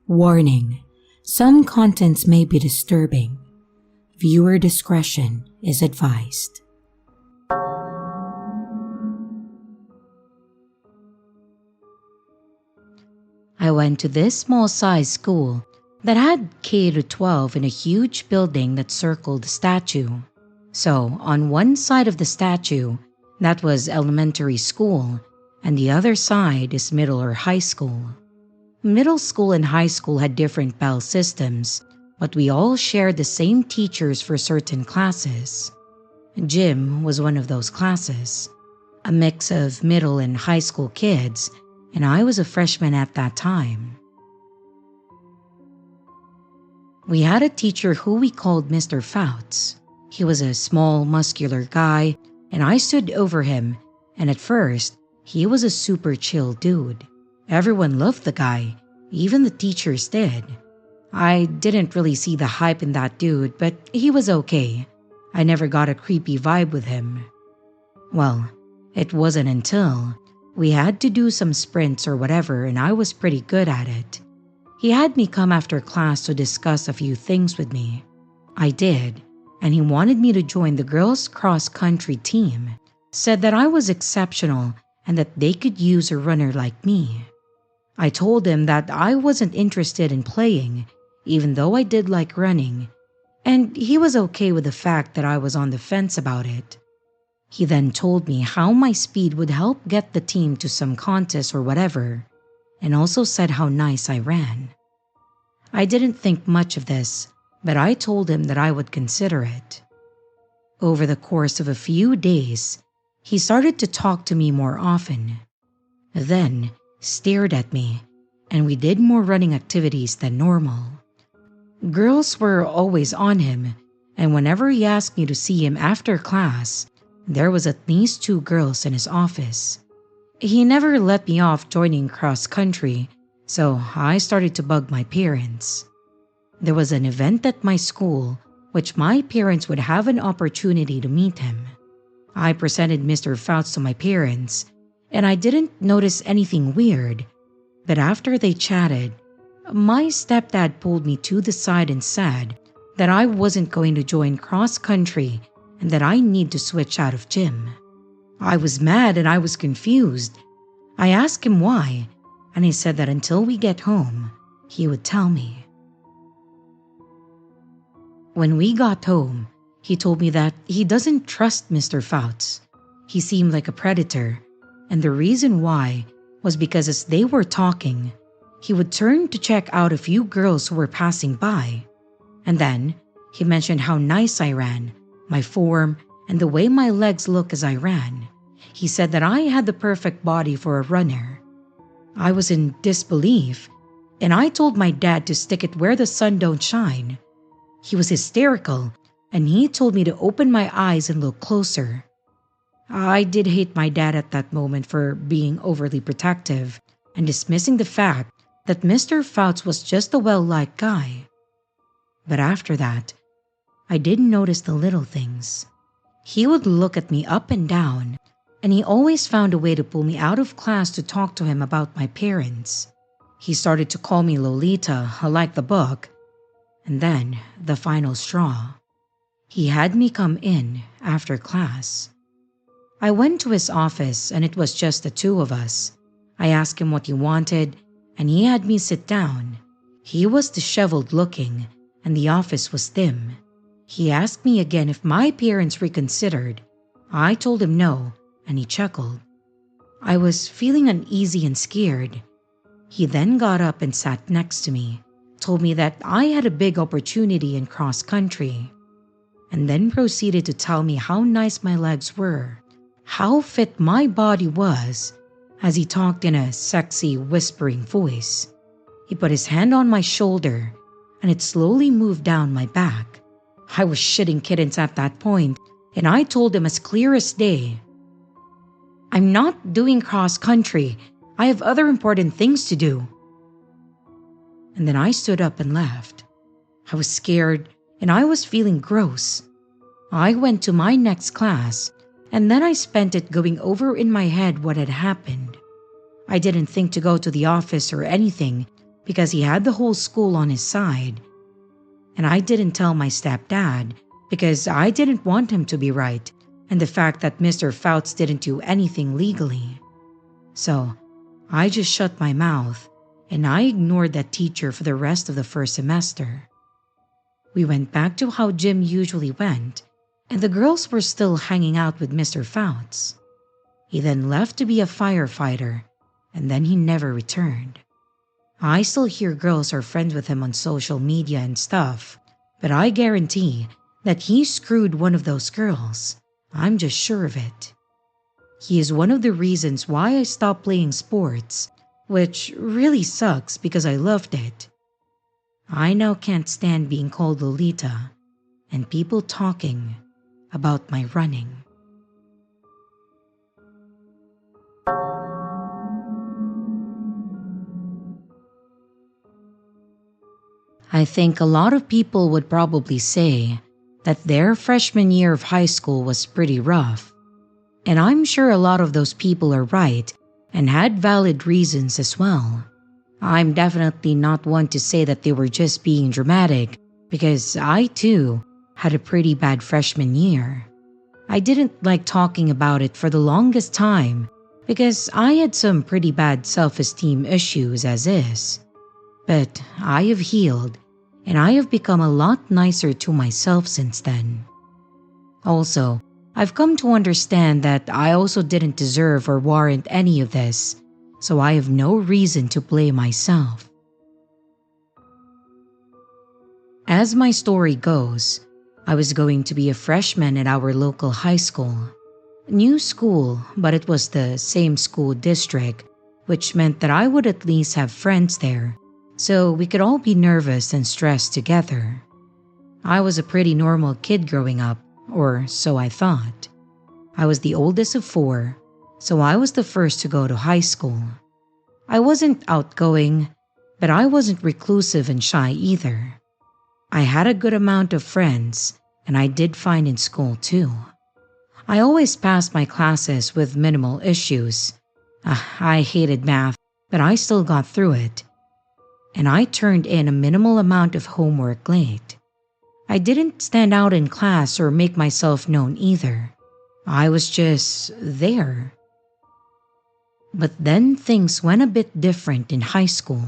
Warning: some contents may be disturbing. Viewer discretion is advised. I went to this small-sized school that had K-12 in a huge building that circled the statue. So, on one side of the statue, that was elementary school, and the other side is middle or high school. Middle school and high school had different bell systems, but we all shared the same teachers for certain classes. Gym was one of those classes, a mix of middle and high school kids, and I was a freshman at that time. We had a teacher who we called Mr. Fouts. He was a small, muscular guy, and I stood over him, and at first, he was a super chill dude. Everyone loved the guy, even the teachers did. I didn't really see the hype in that dude, but he was okay. I never got a creepy vibe with him. Well, it wasn't until we had to do some sprints or whatever, and I was pretty good at it. He had me come after class to discuss a few things with me. I did, and he wanted me to join the girls' cross-country team, said that I was exceptional and that they could use a runner like me. I told him that I wasn't interested in playing, even though I did like running, and he was okay with the fact that I was on the fence about it. He then told me how my speed would help get the team to some contest or whatever, and also said how nice I ran. I didn't think much of this, but I told him that I would consider it. Over the course of a few days, he started to talk to me more often. Then, stared at me, and we did more running activities than normal. Girls were always on him, and whenever he asked me to see him after class, there was at least 2 girls in his office. He never let me off joining cross-country, so I started to bug my parents. There was an event at my school which my parents would have an opportunity to meet him. I presented Mr. Fouts to my parents, and I didn't notice anything weird, but after they chatted, my stepdad pulled me to the side and said that I wasn't going to join cross-country and that I need to switch out of gym. I was mad and I was confused. I asked him why, and he said that until we get home, he would tell me. When we got home, he told me that he doesn't trust Mr. Fouts. He seemed like a predator, and the reason why was because as they were talking, he would turn to check out a few girls who were passing by. And then, he mentioned how nice I ran, my form, and the way my legs look as I ran. He said that I had the perfect body for a runner. I was in disbelief, and I told my dad to stick it where the sun don't shine. He was hysterical, and he told me to open my eyes and look closer. I did hate my dad at that moment for being overly protective and dismissing the fact that Mr. Fouts was just a well-liked guy. But after that, I did notice the little things. He would look at me up and down, and he always found a way to pull me out of class to talk to him about my parents. He started to call me Lolita, like the book, and then the final straw. He had me come in after class. I went to his office and it was just the 2 of us. I asked him what he wanted, and he had me sit down. He was disheveled looking, and the office was dim. He asked me again if my parents reconsidered. I told him no, and he chuckled. I was feeling uneasy and scared. He then got up and sat next to me, told me that I had a big opportunity in cross-country, and then proceeded to tell me how nice my legs were, how fit my body was, as he talked in a sexy, whispering voice. He put his hand on my shoulder, and it slowly moved down my back. I was shitting kittens at that point, and I told him as clear as day, "I'm not doing cross-country. I have other important things to do." And then I stood up and left. I was scared, and I was feeling gross. I went to my next class, and then I spent it going over in my head what had happened. I didn't think to go to the office or anything because he had the whole school on his side. And I didn't tell my stepdad because I didn't want him to be right and the fact that Mr. Fouts didn't do anything legally. So I just shut my mouth and I ignored that teacher for the rest of the first semester. We went back to how gym usually went, and the girls were still hanging out with Mr. Fouts. He then left to be a firefighter, and then he never returned. I still hear girls are friends with him on social media and stuff, but I guarantee that he screwed one of those girls. I'm just sure of it. He is one of the reasons why I stopped playing sports, which really sucks because I loved it. I now can't stand being called Lolita and people talking about my running. I think a lot of people would probably say that their freshman year of high school was pretty rough. And I'm sure a lot of those people are right and had valid reasons as well. I'm definitely not one to say that they were just being dramatic because I too had a pretty bad freshman year. I didn't like talking about it for the longest time because I had some pretty bad self-esteem issues as is. But I have healed and I have become a lot nicer to myself since then. Also, I've come to understand that I also didn't deserve or warrant any of this, so I have no reason to blame myself. As my story goes, I was going to be a freshman at our local high school. New school, but it was the same school district, which meant that I would at least have friends there, so we could all be nervous and stressed together. I was a pretty normal kid growing up, or so I thought. I was the oldest of 4, so I was the first to go to high school. I wasn't outgoing, but I wasn't reclusive and shy either. I had a good amount of friends, and I did fine in school too. I always passed my classes with minimal issues. I hated math, but I still got through it. And I turned in a minimal amount of homework late. I didn't stand out in class or make myself known either. I was just there. But then things went a bit different in high school.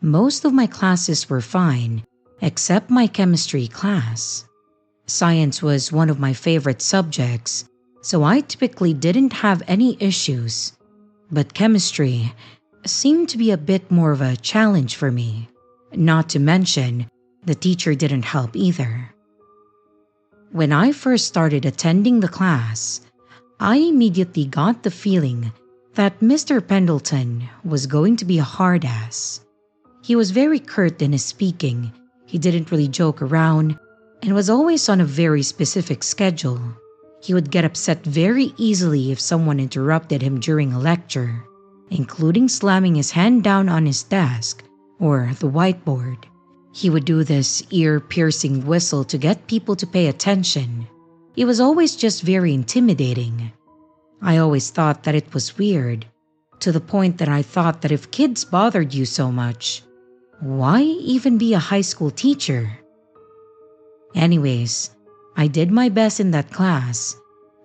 Most of my classes were fine, except my chemistry class. Science was one of my favorite subjects, so I typically didn't have any issues. But chemistry seemed to be a bit more of a challenge for me. Not to mention, the teacher didn't help either. When I first started attending the class, I immediately got the feeling that Mr. Pendleton was going to be a hard ass. He was very curt in his speaking, he didn't really joke around, and was always on a very specific schedule. He would get upset very easily if someone interrupted him during a lecture, including slamming his hand down on his desk or the whiteboard. He would do this ear-piercing whistle to get people to pay attention. It was always just very intimidating. I always thought that it was weird, to the point that I thought that if kids bothered you so much, why even be a high school teacher? Anyways, I did my best in that class,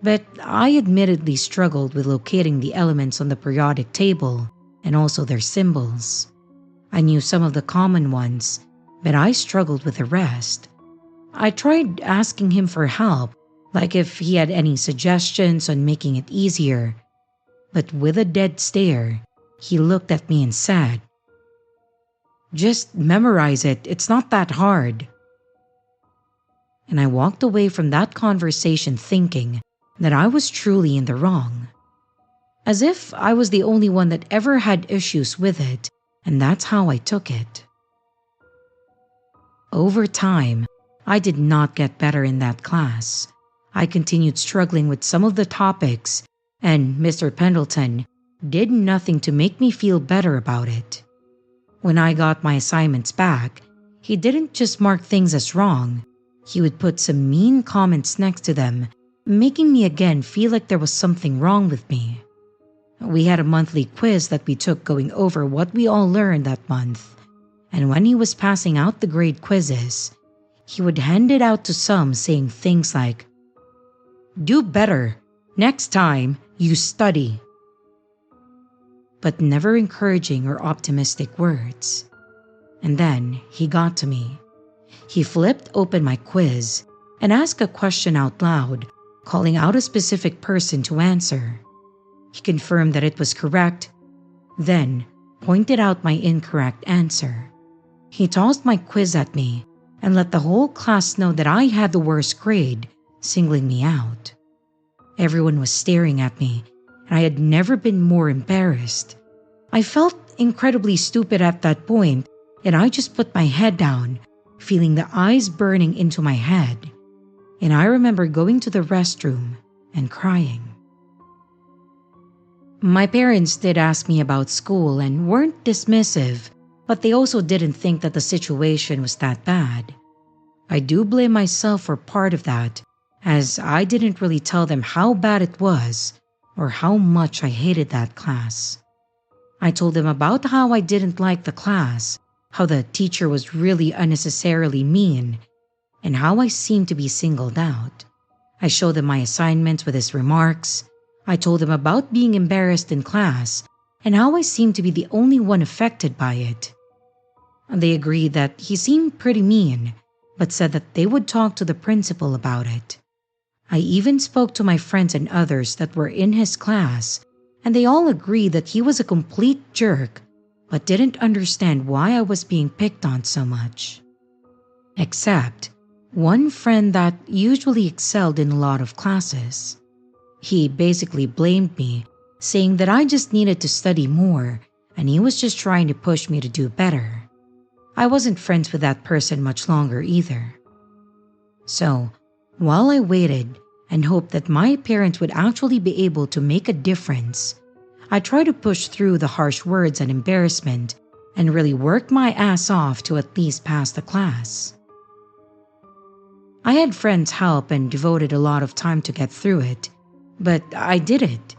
but I admittedly struggled with locating the elements on the periodic table and also their symbols. I knew some of the common ones, but I struggled with the rest. I tried asking him for help, like if he had any suggestions on making it easier, but with a dead stare, he looked at me and said, "Just memorize it, it's not that hard." And I walked away from that conversation thinking that I was truly in the wrong. As if I was the only one that ever had issues with it, and that's how I took it. Over time, I did not get better in that class. I continued struggling with some of the topics, and Mr. Pendleton did nothing to make me feel better about it. When I got my assignments back, he didn't just mark things as wrong. He would put some mean comments next to them, making me again feel like there was something wrong with me. We had a monthly quiz that we took going over what we all learned that month. And when he was passing out the grade quizzes, he would hand it out to some saying things like, "Do better. Next time, you study." But never encouraging or optimistic words. And then he got to me. He flipped open my quiz and asked a question out loud, calling out a specific person to answer. He confirmed that it was correct, then pointed out my incorrect answer. He tossed my quiz at me and let the whole class know that I had the worst grade, singling me out. Everyone was staring at me, and I had never been more embarrassed. I felt incredibly stupid at that point, and I just put my head down, feeling the eyes burning into my head. And I remember going to the restroom and crying. My parents did ask me about school and weren't dismissive, but they also didn't think that the situation was that bad. I do blame myself for part of that, as I didn't really tell them how bad it was or how much I hated that class. I told them about how I didn't like the class, how the teacher was really unnecessarily mean, and how I seemed to be singled out. I showed them my assignments with his remarks. I told them about being embarrassed in class and how I seemed to be the only one affected by it. They agreed that he seemed pretty mean, but said that they would talk to the principal about it. I even spoke to my friends and others that were in his class, and they all agreed that he was a complete jerk, but didn't understand why I was being picked on so much. Except one friend that usually excelled in a lot of classes. He basically blamed me, saying that I just needed to study more and he was just trying to push me to do better. I wasn't friends with that person much longer either. So, while I waited and hoped that my parents would actually be able to make a difference, I tried to push through the harsh words and embarrassment and really work my ass off to at least pass the class. I had friends help and devoted a lot of time to get through it, but I didn't.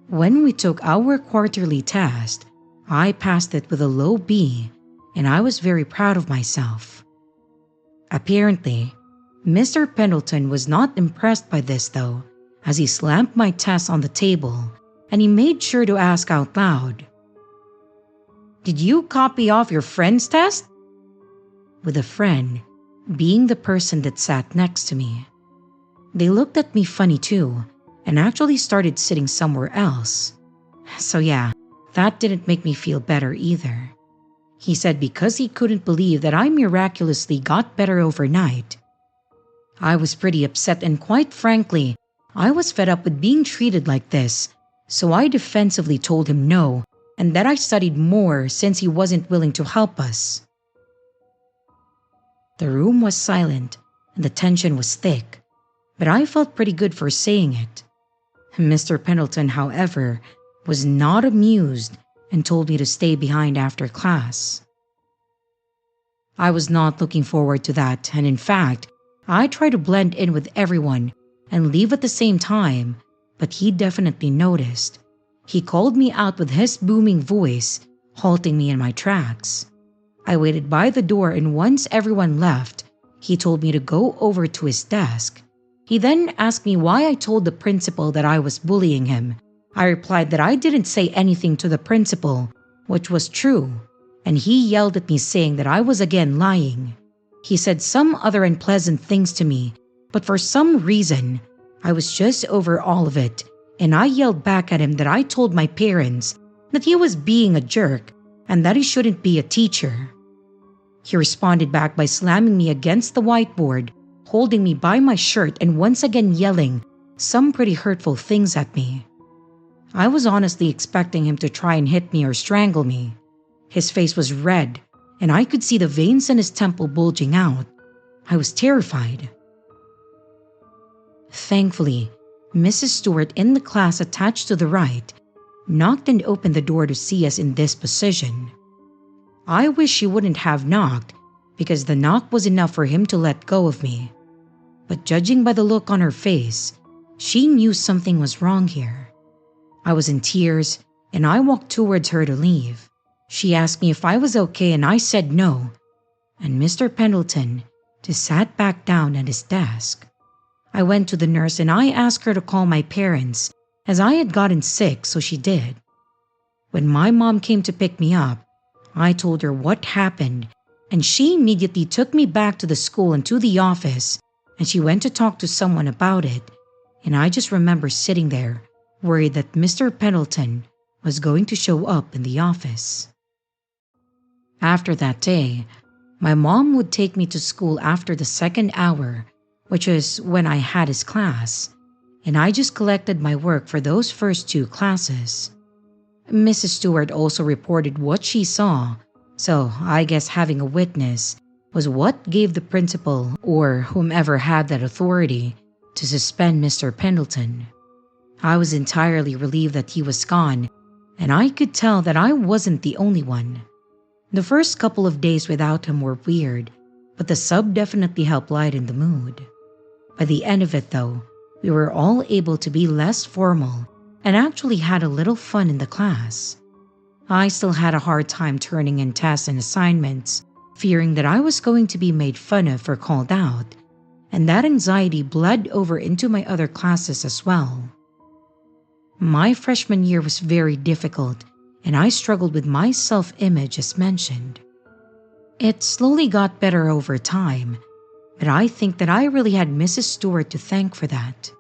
When we took our quarterly test, I passed it with a low B, and I was very proud of myself. Apparently, Mr. Pendleton was not impressed by this though, as he slammed my test on the table and he made sure to ask out loud, "Did you copy off your friend's test?" With a friend being the person that sat next to me. They looked at me funny too, and actually started sitting somewhere else. So yeah, that didn't make me feel better either. He said because he couldn't believe that I miraculously got better overnight. I was pretty upset, and quite frankly, I was fed up with being treated like this, so I defensively told him no, and that I studied more since he wasn't willing to help us. The room was silent and the tension was thick, but I felt pretty good for saying it. Mr. Pendleton, however, was not amused and told me to stay behind after class. I was not looking forward to that, and in fact, I tried to blend in with everyone and leave at the same time, but he definitely noticed. He called me out with his booming voice, halting me in my tracks. I waited by the door, and once everyone left, he told me to go over to his desk. He then asked me why I told the principal that I was bullying him. I replied that I didn't say anything to the principal, which was true, and he yelled at me saying that I was again lying. He said some other unpleasant things to me, but for some reason, I was just over all of it, and I yelled back at him that I told my parents that he was being a jerk and that he shouldn't be a teacher. He responded back by slamming me against the whiteboard, holding me by my shirt, and once again yelling some pretty hurtful things at me. I was honestly expecting him to try and hit me or strangle me. His face was red, and I could see the veins in his temple bulging out. I was terrified. Thankfully, Mrs. Stewart in the class attached to the right knocked and opened the door to see us in this position. I wish she wouldn't have knocked, because the knock was enough for him to let go of me. But judging by the look on her face, she knew something was wrong here. I was in tears and I walked towards her to leave. She asked me if I was okay and I said no. And Mr. Pendleton just sat back down at his desk. I went to the nurse and I asked her to call my parents as I had gotten sick, so she did. When my mom came to pick me up, I told her what happened and she immediately took me back to the school and to the office and she went to talk to someone about it, and I just remember sitting there worried that Mr. Pendleton was going to show up in the office. After that day, my mom would take me to school after the second hour, which is when I had his class, and I just collected my work for those first 2 classes. Mrs. Stewart also reported what she saw, so I guess having a witness was what gave the principal or whomever had that authority to suspend Mr. Pendleton. I was entirely relieved that he was gone, and I could tell that I wasn't the only one. The first couple of days without him were weird, but the sub definitely helped lighten the mood. By the end of it though, we were all able to be less formal and actually had a little fun in the class. I still had a hard time turning in tests and assignments, fearing that I was going to be made fun of or called out, and that anxiety bled over into my other classes as well. My freshman year was very difficult, and I struggled with my self-image as mentioned. It slowly got better over time, but I think that I really had Mrs. Stewart to thank for that.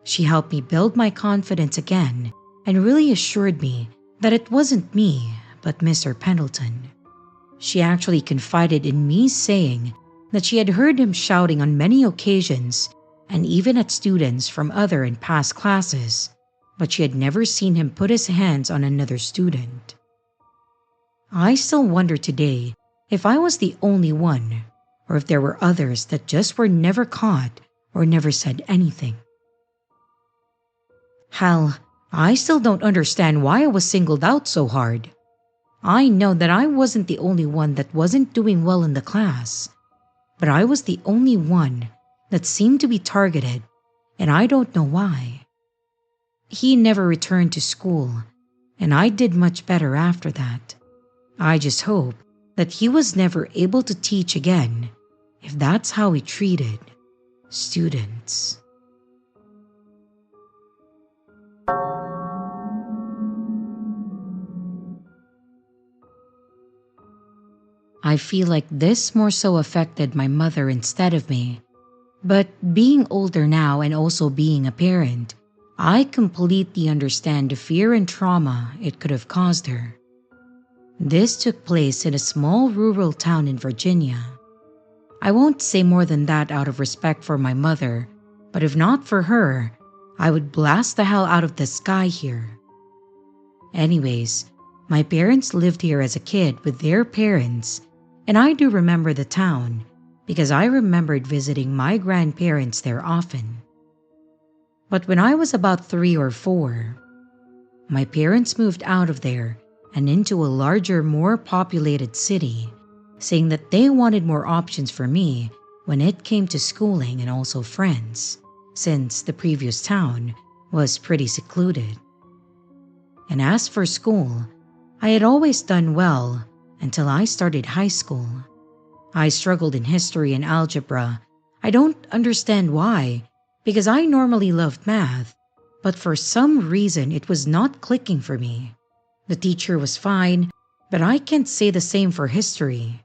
She helped me build my confidence again and really assured me that it wasn't me, but Mr. Pendleton. She actually confided in me saying that she had heard him shouting on many occasions and even at students from other and past classes, but she had never seen him put his hands on another student. I still wonder today if I was the only one, or if there were others that just were never caught or never said anything. Hell, I still don't understand why I was singled out so hard. I know that I wasn't the only one that wasn't doing well in the class, but I was the only one that seemed to be targeted, and I don't know why. He never returned to school, and I did much better after that. I just hope that he was never able to teach again, if that's how he treated students. I feel like this more so affected my mother instead of me, but being older now and also being a parent, I completely understand the fear and trauma it could have caused her. This took place in a small rural town in Virginia. I won't say more than that out of respect for my mother, but if not for her, I would blast the hell out of the sky here. Anyways, my parents lived here as a kid with their parents, and I do remember the town because I remembered visiting my grandparents there often. But when I was about 3 or 4, my parents moved out of there and into a larger, more populated city, saying that they wanted more options for me when it came to schooling and also friends, since the previous town was pretty secluded. And as for school, I had always done well until I started high school. I struggled in history and algebra. I don't understand why, because I normally loved math, but for some reason it was not clicking for me. The teacher was fine, but I can't say the same for history.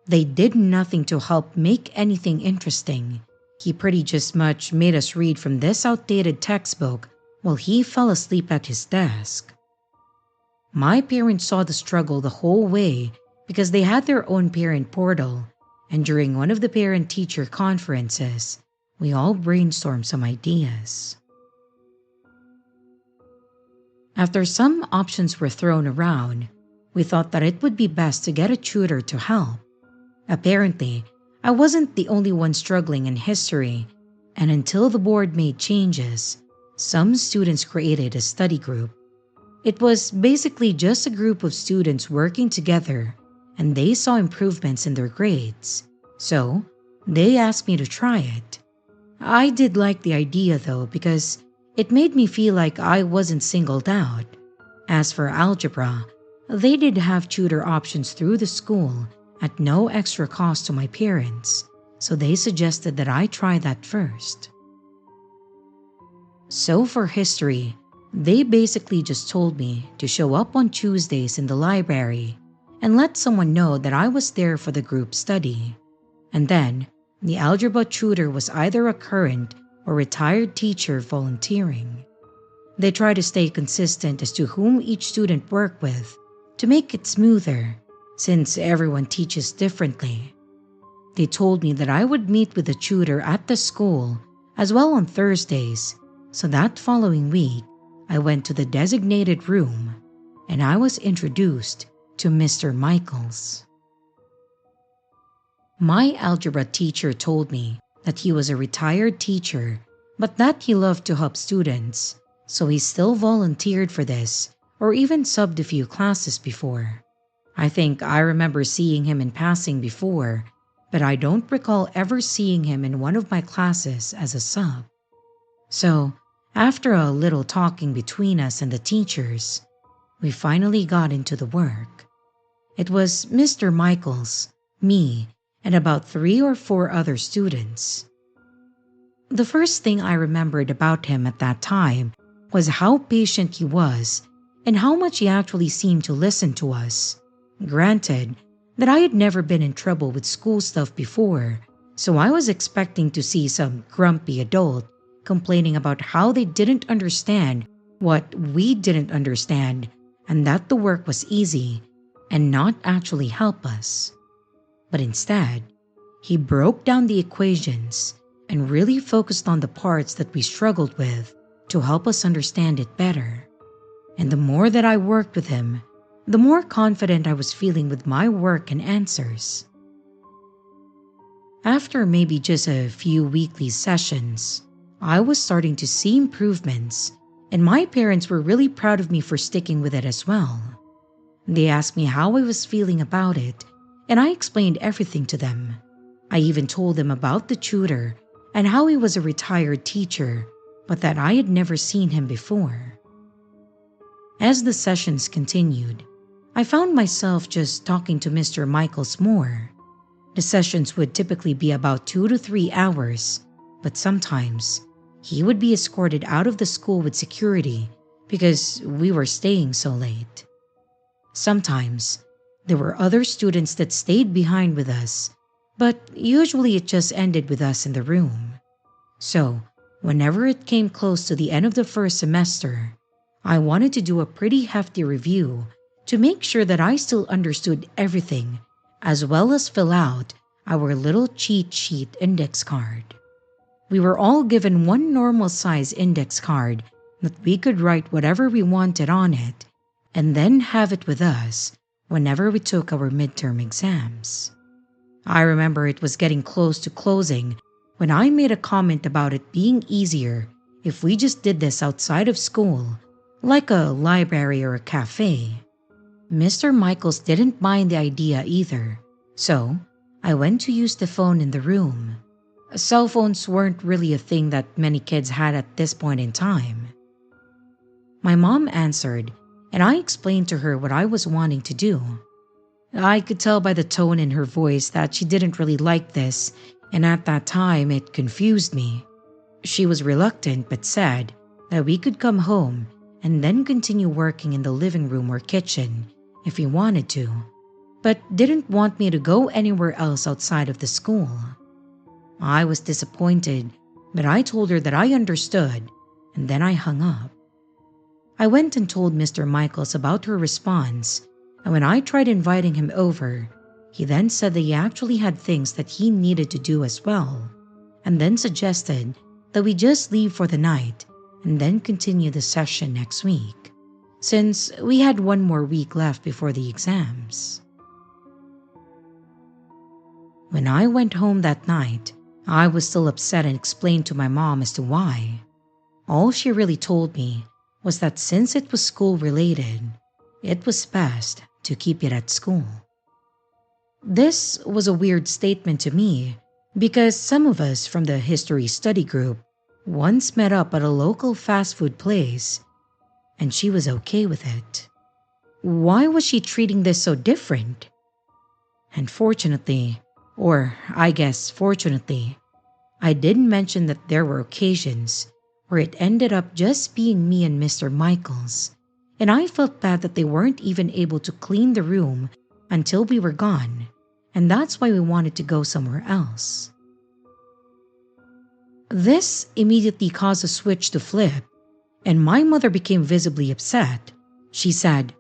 They did nothing to help make anything interesting. He pretty just much made us read from this outdated textbook while he fell asleep at his desk. My parents saw the struggle the whole way because they had their own parent portal, and during one of the parent-teacher conferences, we all brainstormed some ideas. After some options were thrown around, we thought that it would be best to get a tutor to help. Apparently, I wasn't the only one struggling in history, and until the board made changes, some students created a study group. It was basically just a group of students working together, and they saw improvements in their grades, so they asked me to try it. I did like the idea though, because It made me feel like I wasn't singled out. As for algebra, they did have tutor options through the school at no extra cost to my parents, so they suggested that I try that first. So for history, they basically just told me to show up on Tuesdays in the library and let someone know that I was there for the group study. And then, the algebra tutor was either a current or retired teacher volunteering. They try to stay consistent as to whom each student worked with to make it smoother, since everyone teaches differently. They told me that I would meet with the tutor at the school as well on Thursdays, so that following week, I went to the designated room and I was introduced to Mr. Michaels. My algebra teacher told me that he was a retired teacher, but that he loved to help students, so he still volunteered for this or even subbed a few classes before. I think I remember seeing him in passing before, but I don't recall ever seeing him in one of my classes as a sub. So, after a little talking between us and the teachers, we finally got into the work. It was Mr. Michaels, me, and about 3 or 4 other students. The first thing I remembered about him at that time was how patient he was and how much he actually seemed to listen to us. Granted that I had never been in trouble with school stuff before, so I was expecting to see some grumpy adult complaining about how they didn't understand what we didn't understand and that the work was easy and not actually help us. But instead, he broke down the equations and really focused on the parts that we struggled with to help us understand it better. And the more that I worked with him, the more confident I was feeling with my work and answers. After maybe just a few weekly sessions, I was starting to see improvements, and my parents were really proud of me for sticking with it as well. They asked me how I was feeling about it, and I explained everything to them. I even told them about the tutor and how he was a retired teacher, but that I had never seen him before. As the sessions continued, I found myself just talking to Mr. Michaels more. The sessions would typically be about 2 to 3 hours, but sometimes he would be escorted out of the school with security because we were staying so late. Sometimes there were other students that stayed behind with us, but usually it just ended with us in the room. So, whenever it came close to the end of the first semester, I wanted to do a pretty hefty review to make sure that I still understood everything, as well as fill out our little cheat sheet index card. We were all given one normal size index card that we could write whatever we wanted on it and then have it with us whenever we took our midterm exams. I remember it was getting close to closing when I made a comment about it being easier if we just did this outside of school, like a library or a cafe. Mr. Michaels didn't mind the idea either, so I went to use the phone in the room. Cell phones weren't really a thing that many kids had at this point in time. My mom answered, and I explained to her what I was wanting to do. I could tell by the tone in her voice that she didn't really like this, and at that time it confused me. She was reluctant but said that we could come home and then continue working in the living room or kitchen if we wanted to, but didn't want me to go anywhere else outside of the school. I was disappointed, but I told her that I understood, and then I hung up. I went and told Mr. Michaels about her response, and when I tried inviting him over, he then said that he actually had things that he needed to do as well, and then suggested that we just leave for the night and then continue the session next week, since we had one more week left before the exams. When I went home that night, I was still upset and explained to my mom as to why. All she really told me was that since it was school-related, it was best to keep it at school. This was a weird statement to me because some of us from the history study group once met up at a local fast food place, and she was okay with it. Why was she treating this so different? And fortunately, or I guess fortunately, I did mention that there were occasions where it ended up just being me and Mr. Michaels, and I felt bad that they weren't even able to clean the room until we were gone, and that's why we wanted to go somewhere else. This immediately caused a switch to flip, and my mother became visibly upset. She said,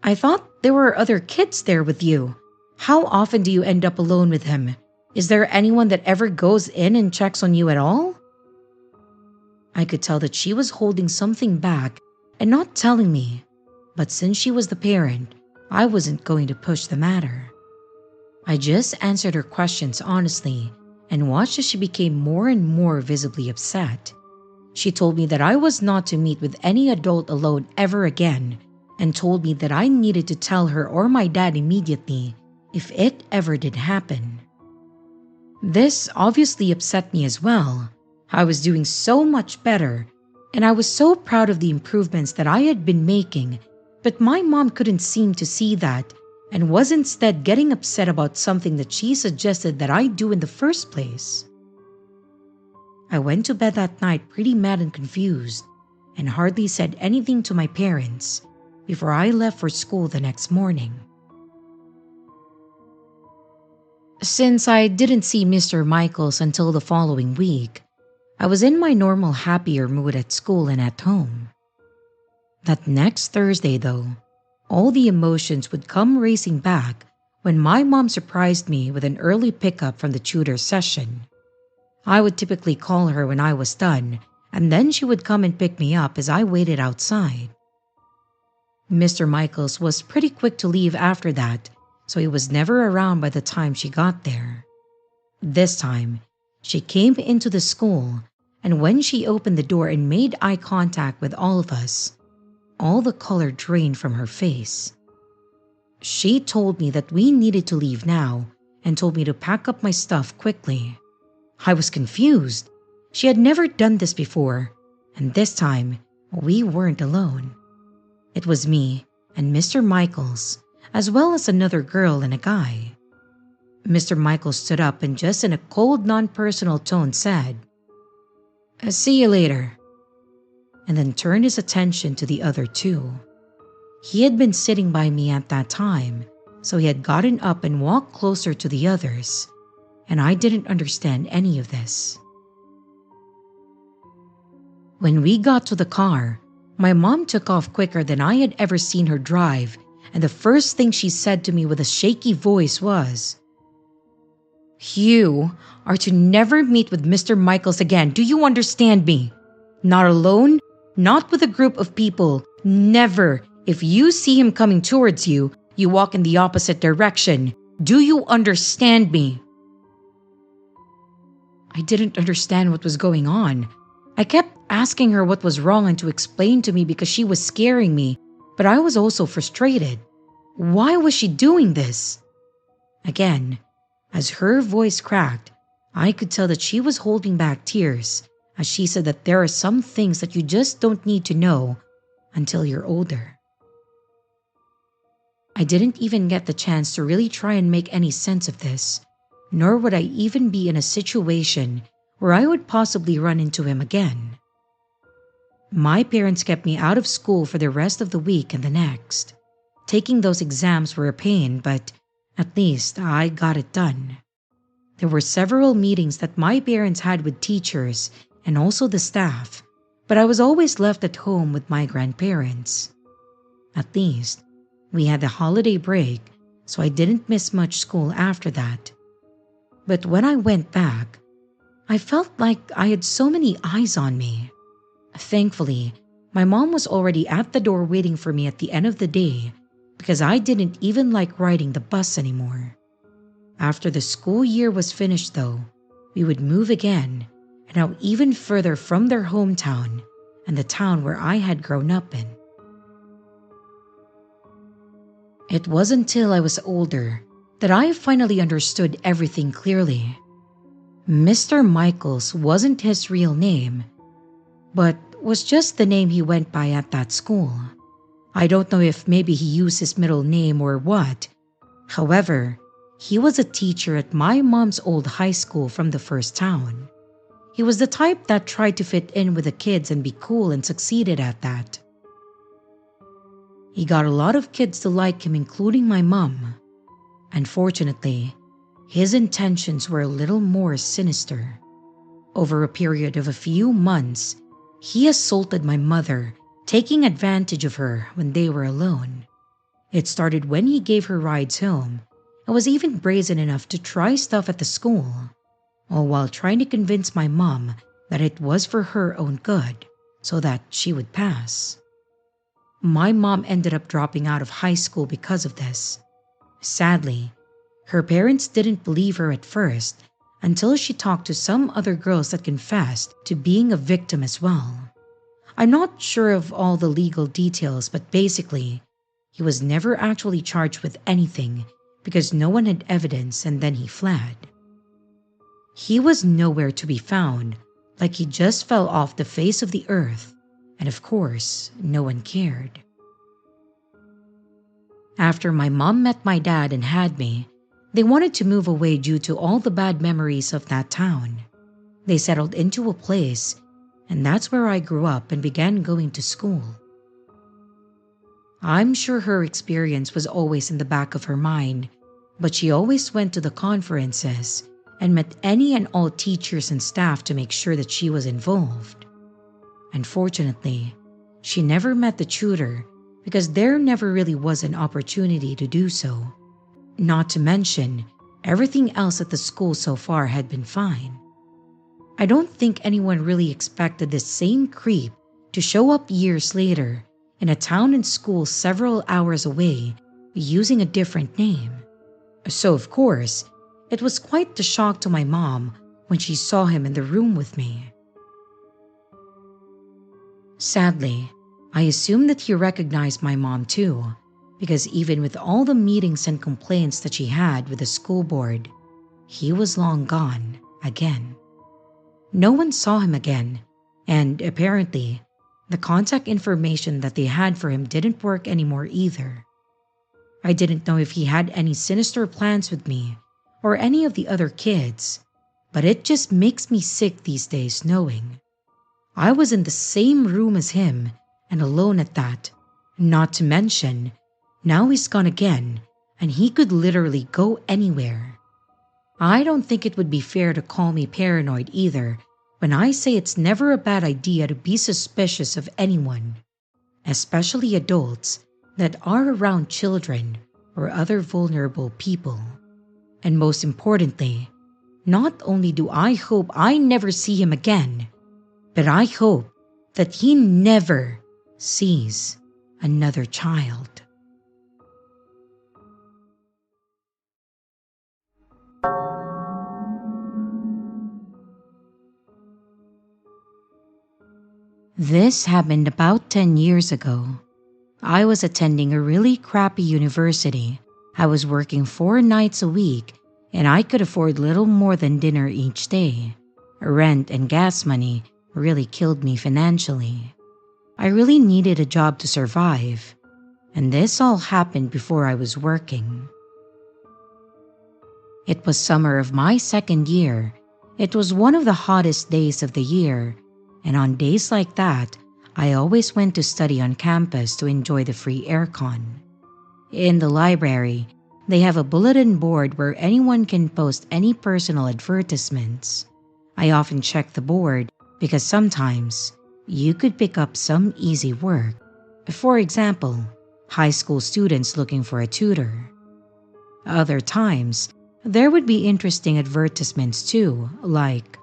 "I thought there were other kids there with you. How often do you end up alone with him? Is there anyone that ever goes in and checks on you at all?" I could tell that she was holding something back and not telling me, but since she was the parent, I wasn't going to push the matter. I just answered her questions honestly and watched as she became more and more visibly upset. She told me that I was not to meet with any adult alone ever again, and told me that I needed to tell her or my dad immediately if it ever did happen. This obviously upset me as well. I was doing so much better, and I was so proud of the improvements that I had been making, but my mom couldn't seem to see that and was instead getting upset about something that she suggested that I do in the first place. I went to bed that night pretty mad and confused, and hardly said anything to my parents before I left for school the next morning. Since I didn't see Mr. Michaels until the following week, I was in my normal happier mood at school and at home. That next Thursday, though, all the emotions would come racing back when my mom surprised me with an early pickup from the tutor session. I would typically call her when I was done, and then she would come and pick me up as I waited outside. Mr. Michaels was pretty quick to leave after that, so he was never around by the time she got there. This time, she came into the school, and when she opened the door and made eye contact with all of us, all the color drained from her face. She told me that we needed to leave now and told me to pack up my stuff quickly. I was confused. She had never done this before, and this time, we weren't alone. It was me and Mr. Michaels, as well as another girl and a guy. Mr. Michaels stood up and just in a cold, non-personal tone said, "See you later," and then turned his attention to the other two. He had been sitting by me at that time, so he had gotten up and walked closer to the others, and I didn't understand any of this. When we got to the car, my mom took off quicker than I had ever seen her drive, and the first thing she said to me with a shaky voice was, "You are to never meet with Mr. Michaels again. Do you understand me? Not alone, not with a group of people, never. If you see him coming towards you, you walk in the opposite direction. Do you understand me?" I didn't understand what was going on. I kept asking her what was wrong and to explain to me because she was scaring me, but I was also frustrated. Why was she doing this? Again, as her voice cracked, I could tell that she was holding back tears as she said that there are some things that you just don't need to know until you're older. I didn't even get the chance to really try and make any sense of this, nor would I even be in a situation where I would possibly run into him again. My parents kept me out of school for the rest of the week and the next. Taking those exams were a pain, but at least I got it done. There were several meetings that my parents had with teachers and also the staff, but I was always left at home with my grandparents. At least, we had the holiday break, so I didn't miss much school after that. But when I went back, I felt like I had so many eyes on me. Thankfully, my mom was already at the door waiting for me at the end of the day because I didn't even like riding the bus anymore. After the school year was finished though, we would move again, and now even further from their hometown and the town where I had grown up in. It wasn't until I was older that I finally understood everything clearly. Mr. Michaels wasn't his real name, but was just the name he went by at that school. I don't know if maybe he used his middle name or what. However, he was a teacher at my mom's old high school from the first town. He was the type that tried to fit in with the kids and be cool and succeeded at that. He got a lot of kids to like him, including my mom. Unfortunately, his intentions were a little more sinister. Over a period of a few months, he assaulted my mother, taking advantage of her when they were alone. It started when he gave her rides home and was even brazen enough to try stuff at the school, all while trying to convince my mom that it was for her own good so that she would pass. My mom ended up dropping out of high school because of this. Sadly, her parents didn't believe her at first until she talked to some other girls that confessed to being a victim as well. I'm not sure of all the legal details, but basically, he was never actually charged with anything because no one had evidence, and then he fled. He was nowhere to be found, like he just fell off the face of the earth, and of course, no one cared. After my mom met my dad and had me, they wanted to move away due to all the bad memories of that town. They settled into a place, and that's where I grew up and began going to school. I'm sure her experience was always in the back of her mind, but she always went to the conferences and met any and all teachers and staff to make sure that she was involved. Unfortunately, she never met the tutor because there never really was an opportunity to do so. Not to mention, everything else at the school so far had been fine. I don't think anyone really expected this same creep to show up years later in a town and school several hours away using a different name. So of course, it was quite the shock to my mom when she saw him in the room with me. Sadly, I assumed that he recognized my mom too, because even with all the meetings and complaints that she had with the school board, he was long gone again. No one saw him again, and apparently, the contact information that they had for him didn't work anymore either. I didn't know if he had any sinister plans with me or any of the other kids, but it just makes me sick these days knowing I was in the same room as him and alone at that. Not to mention, now he's gone again and he could literally go anywhere. I don't think it would be fair to call me paranoid either when I say it's never a bad idea to be suspicious of anyone, especially adults that are around children or other vulnerable people. And most importantly, not only do I hope I never see him again, but I hope that he never sees another child. This happened about 10 years ago. I was attending a really crappy university. I was working 4 nights a week, and I could afford little more than dinner each day. Rent and gas money really killed me financially. I really needed a job to survive, and this all happened before I was working. It was summer of my 2nd year. It was one of the hottest days of the year, and on days like that, I always went to study on campus to enjoy the free aircon. In the library, they have a bulletin board where anyone can post any personal advertisements. I often check the board because sometimes you could pick up some easy work. For example, high school students looking for a tutor. Other times, there would be interesting advertisements too, like,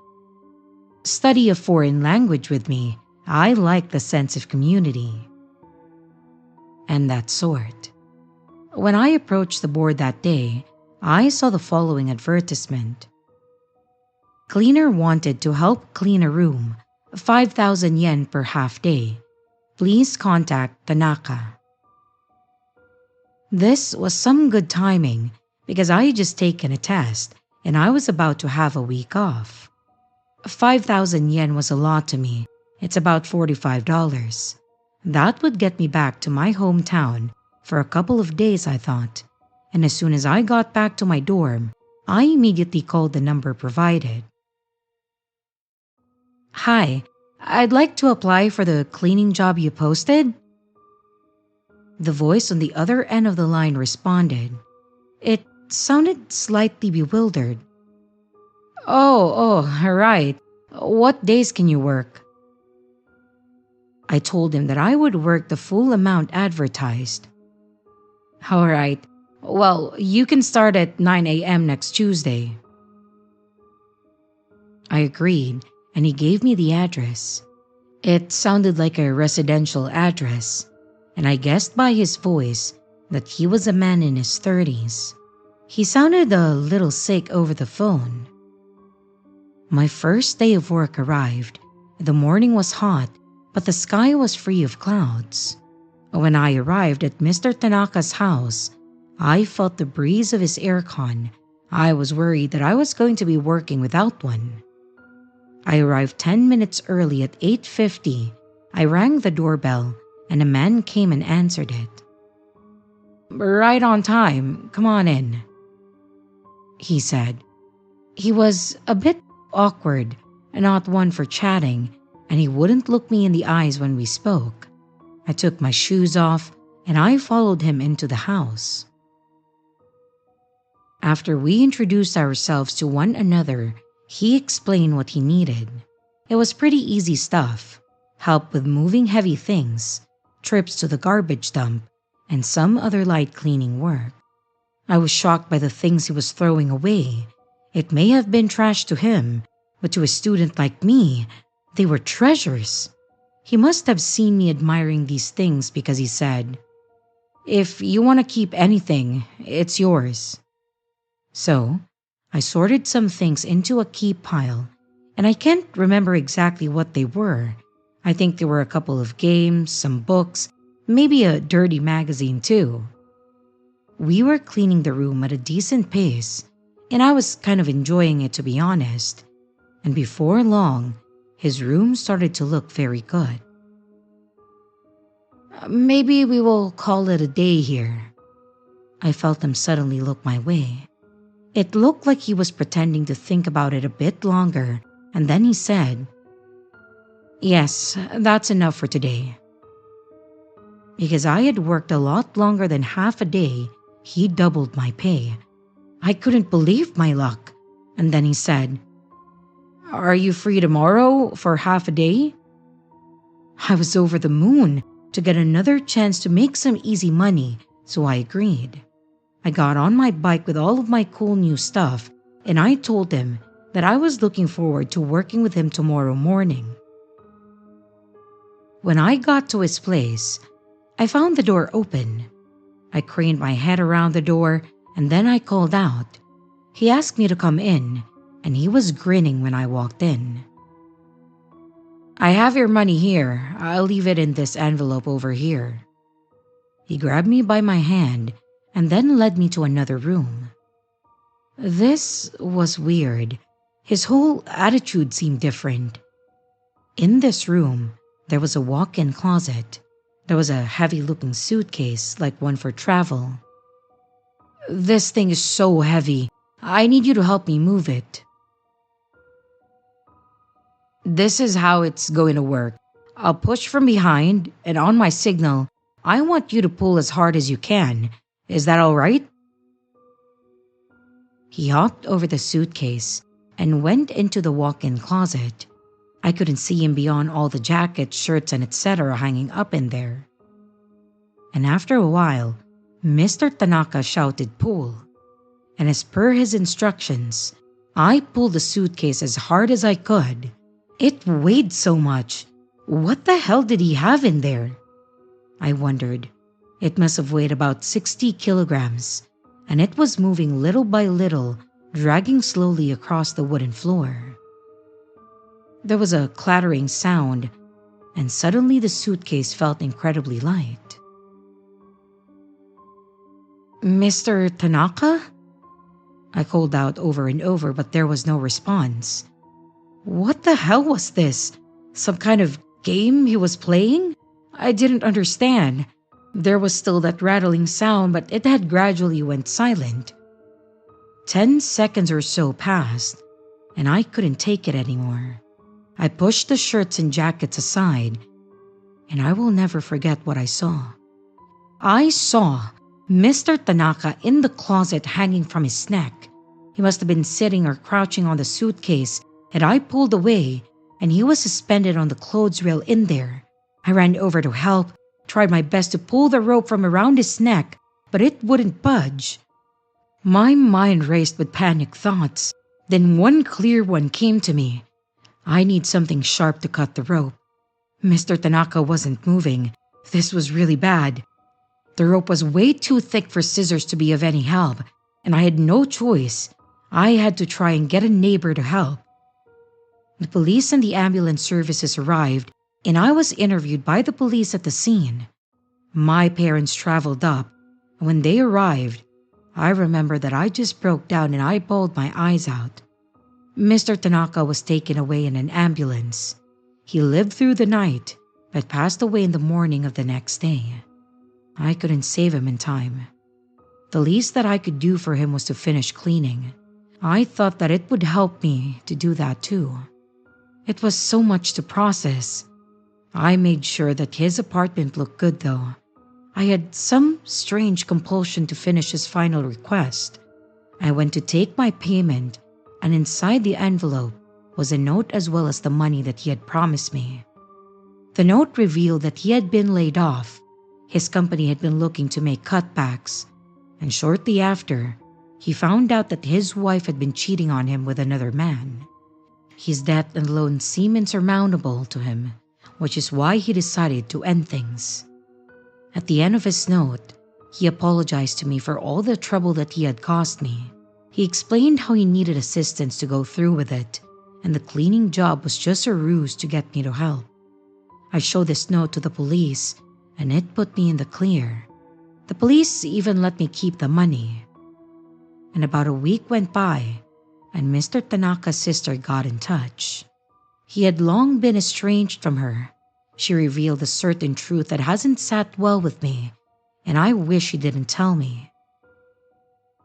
"Study a foreign language with me. I like the sense of community." And that sort. When I approached the board that day, I saw the following advertisement. Cleaner wanted to help clean a room, 5,000 yen per half day. Please contact Tanaka. This was some good timing because I had just taken a test and I was about to have a week off. 5,000 yen was a lot to me. It's about $45. That would get me back to my hometown for a couple of days, I thought. And as soon as I got back to my dorm, I immediately called the number provided. "Hi, I'd like to apply for the cleaning job you posted." The voice on the other end of the line responded. It sounded slightly bewildered. Oh, right. What days can you work?" I told him that I would work the full amount advertised. "All right. Well, you can start at 9 a.m. next Tuesday." I agreed, and he gave me the address. It sounded like a residential address, and I guessed by his voice that he was a man in his 30s. He sounded a little sick over the phone. My first day of work arrived. The morning was hot, but the sky was free of clouds. When I arrived at Mr. Tanaka's house, I felt the breeze of his aircon. I was worried that I was going to be working without one. I arrived 10 minutes early at 8:50. I rang the doorbell, and a man came and answered it. "Right on time. Come on in," he said. He was a bit awkward, not one for chatting, and he wouldn't look me in the eyes when we spoke. I took my shoes off, and I followed him into the house. After we introduced ourselves to one another, he explained what he needed. It was pretty easy stuff: help with moving heavy things, trips to the garbage dump, and some other light cleaning work. I was shocked by the things he was throwing away. It may have been trash to him, but to a student like me, they were treasures. He must have seen me admiring these things because he said, "If you want to keep anything, it's yours." So, I sorted some things into a keep pile, and I can't remember exactly what they were. I think there were a couple of games, some books, maybe a dirty magazine too. We were cleaning the room at a decent pace, and I was kind of enjoying it, to be honest. And before long, his room started to look very good. "Maybe we will call it a day here." I felt him suddenly look my way. It looked like he was pretending to think about it a bit longer, and then he said, "Yes, that's enough for today." Because I had worked a lot longer than half a day, he doubled my pay. I couldn't believe my luck, and then he said, "Are you free tomorrow for half a day?" I was over the moon to get another chance to make some easy money, so I agreed. I got on my bike with all of my cool new stuff, and I told him that I was looking forward to working with him tomorrow morning. When I got to his place, I found the door open. I craned my head around the door, and then I called out. He asked me to come in, and he was grinning when I walked in. "I have your money here. I'll leave it in this envelope over here." He grabbed me by my hand and then led me to another room. This was weird. His whole attitude seemed different. In this room, there was a walk-in closet. There was a heavy-looking suitcase, like one for travel. "This thing is so heavy. I need you to help me move it." "This is how it's going to work. I'll push from behind, and on my signal, I want you to pull as hard as you can. Is that all right?" He hopped over the suitcase and went into the walk-in closet. I couldn't see him beyond all the jackets, shirts, and etc. hanging up in there. And after a while, Mr. Tanaka shouted, "Pull." And as per his instructions, I pulled the suitcase as hard as I could. It weighed so much. What the hell did he have in there? I wondered. It must have weighed about 60 kilograms, and it was moving little by little, dragging slowly across the wooden floor. There was a clattering sound, and suddenly the suitcase felt incredibly light. "Mr. Tanaka?" I called out over and over, but there was no response. What the hell was this? Some kind of game he was playing? I didn't understand. There was still that rattling sound, but it had gradually went silent. 10 seconds or so passed, and I couldn't take it anymore. I pushed the shirts and jackets aside, and I will never forget what I saw. I saw Mr. Tanaka in the closet hanging from his neck. He must have been sitting or crouching on the suitcase, and I pulled away, and he was suspended on the clothes rail in there. I ran over to help, tried my best to pull the rope from around his neck, but it wouldn't budge. My mind raced with panic thoughts. Then one clear one came to me. I need something sharp to cut the rope. Mr. Tanaka wasn't moving. This was really bad. The rope was way too thick for scissors to be of any help, and I had no choice. I had to try and get a neighbor to help. The police and the ambulance services arrived, and I was interviewed by the police at the scene. My parents traveled up, and when they arrived, I remember that I just broke down and I bawled my eyes out. Mr. Tanaka was taken away in an ambulance. He lived through the night, but passed away in the morning of the next day. I couldn't save him in time. The least that I could do for him was to finish cleaning. I thought that it would help me to do that too. It was so much to process. I made sure that his apartment looked good though. I had some strange compulsion to finish his final request. I went to take my payment, and inside the envelope was a note as well as the money that he had promised me. The note revealed that he had been laid off. His company had been looking to make cutbacks, and shortly after, he found out that his wife had been cheating on him with another man. His debt and loan seemed insurmountable to him, which is why he decided to end things. At the end of his note, he apologized to me for all the trouble that he had caused me. He explained how he needed assistance to go through with it, and the cleaning job was just a ruse to get me to help. I showed this note to the police, and it put me in the clear. The police even let me keep the money. And about a week went by, and Mr. Tanaka's sister got in touch. He had long been estranged from her. She revealed a certain truth that hasn't sat well with me, and I wish she didn't tell me.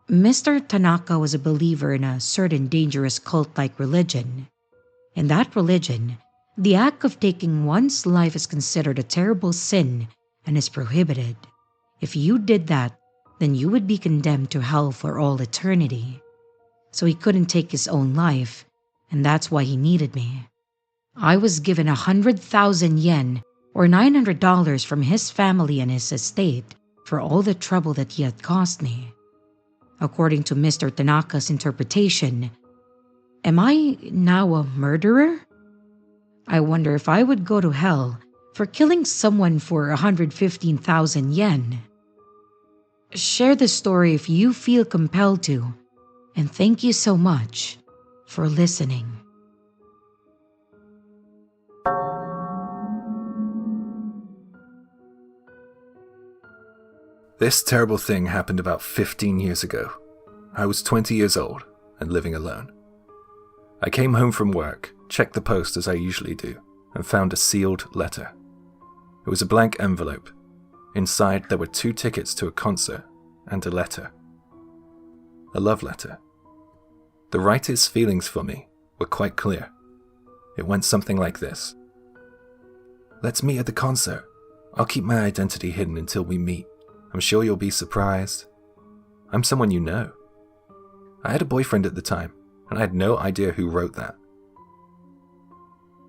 Mr. Tanaka was a believer in a certain dangerous cult-like religion. In that religion, the act of taking one's life is considered a terrible sin and is prohibited. If you did that, then you would be condemned to hell for all eternity. So he couldn't take his own life, and that's why he needed me. I was given 100,000 yen, or $900 from his family and his estate for all the trouble that he had caused me. According to Mr. Tanaka's interpretation, am I now a murderer? I wonder if I would go to hell for killing someone for 115,000 yen. Share the story if you feel compelled to, and thank you so much for listening. This terrible thing happened about 15 years ago. I was 20 years old and living alone. I came home from work, checked the post as I usually do, and found a sealed letter. It was a blank envelope. Inside there were 2 tickets to a concert and a letter. A love letter. The writer's feelings for me were quite clear. It went something like this. Let's meet at the concert. I'll keep my identity hidden until we meet. I'm sure you'll be surprised. I'm someone you know. I had a boyfriend at the time, and I had no idea who wrote that.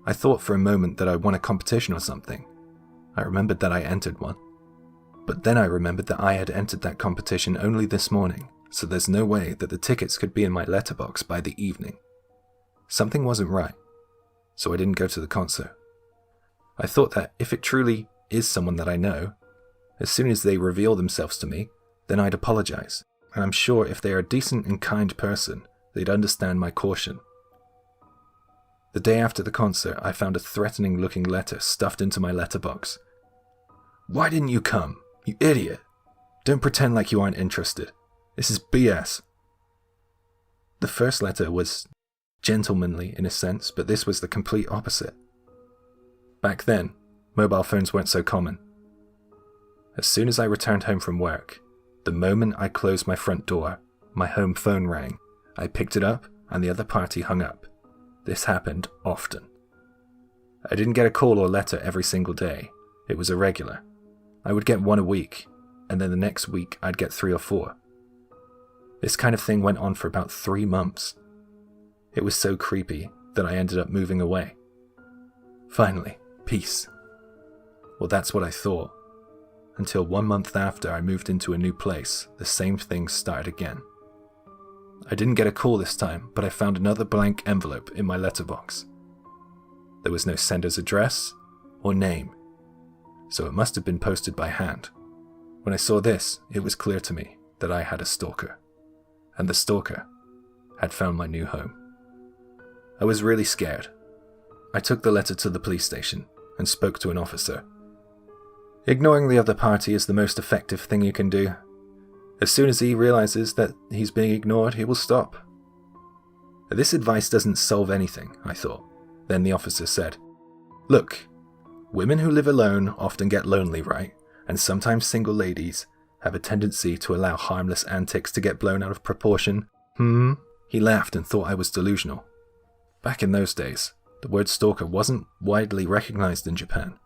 I thought for a moment that I won a competition or something. I remembered that I entered one. But then I remembered that I had entered that competition only this morning, so there's no way that the tickets could be in my letterbox by the evening. Something wasn't right, so I didn't go to the concert. I thought that if it truly is someone that I know, as soon as they reveal themselves to me, then I'd apologize, and I'm sure if they are a decent and kind person, they'd understand my caution. The day after the concert, I found a threatening-looking letter stuffed into my letterbox. Why didn't you come, you idiot? Don't pretend like you aren't interested. This is BS. The first letter was gentlemanly in a sense, but this was the complete opposite. Back then, mobile phones weren't so common. As soon as I returned home from work, the moment I closed my front door, my home phone rang. I picked it up and the other party hung up. This happened often. I didn't get a call or letter every single day. It was irregular. I would get one a week, and then the next week I'd get 3 or 4. This kind of thing went on for about 3 months. It was so creepy that I ended up moving away. Finally, peace. Well, that's what I thought. Until 1 month after I moved into a new place, the same thing started again. I didn't get a call this time, but I found another blank envelope in my letterbox. There was no sender's address or name, so it must have been posted by hand. When I saw this, it was clear to me that I had a stalker, and the stalker had found my new home. I was really scared. I took the letter to the police station and spoke to an officer. Ignoring the other party is the most effective thing you can do. As soon as he realizes that he's being ignored, he will stop. This advice doesn't solve anything, I thought. Then the officer said, "Look, women who live alone often get lonely, right? And sometimes single ladies have a tendency to allow harmless antics to get blown out of proportion." He laughed and thought I was delusional. Back in those days, the word stalker wasn't widely recognized in Japan.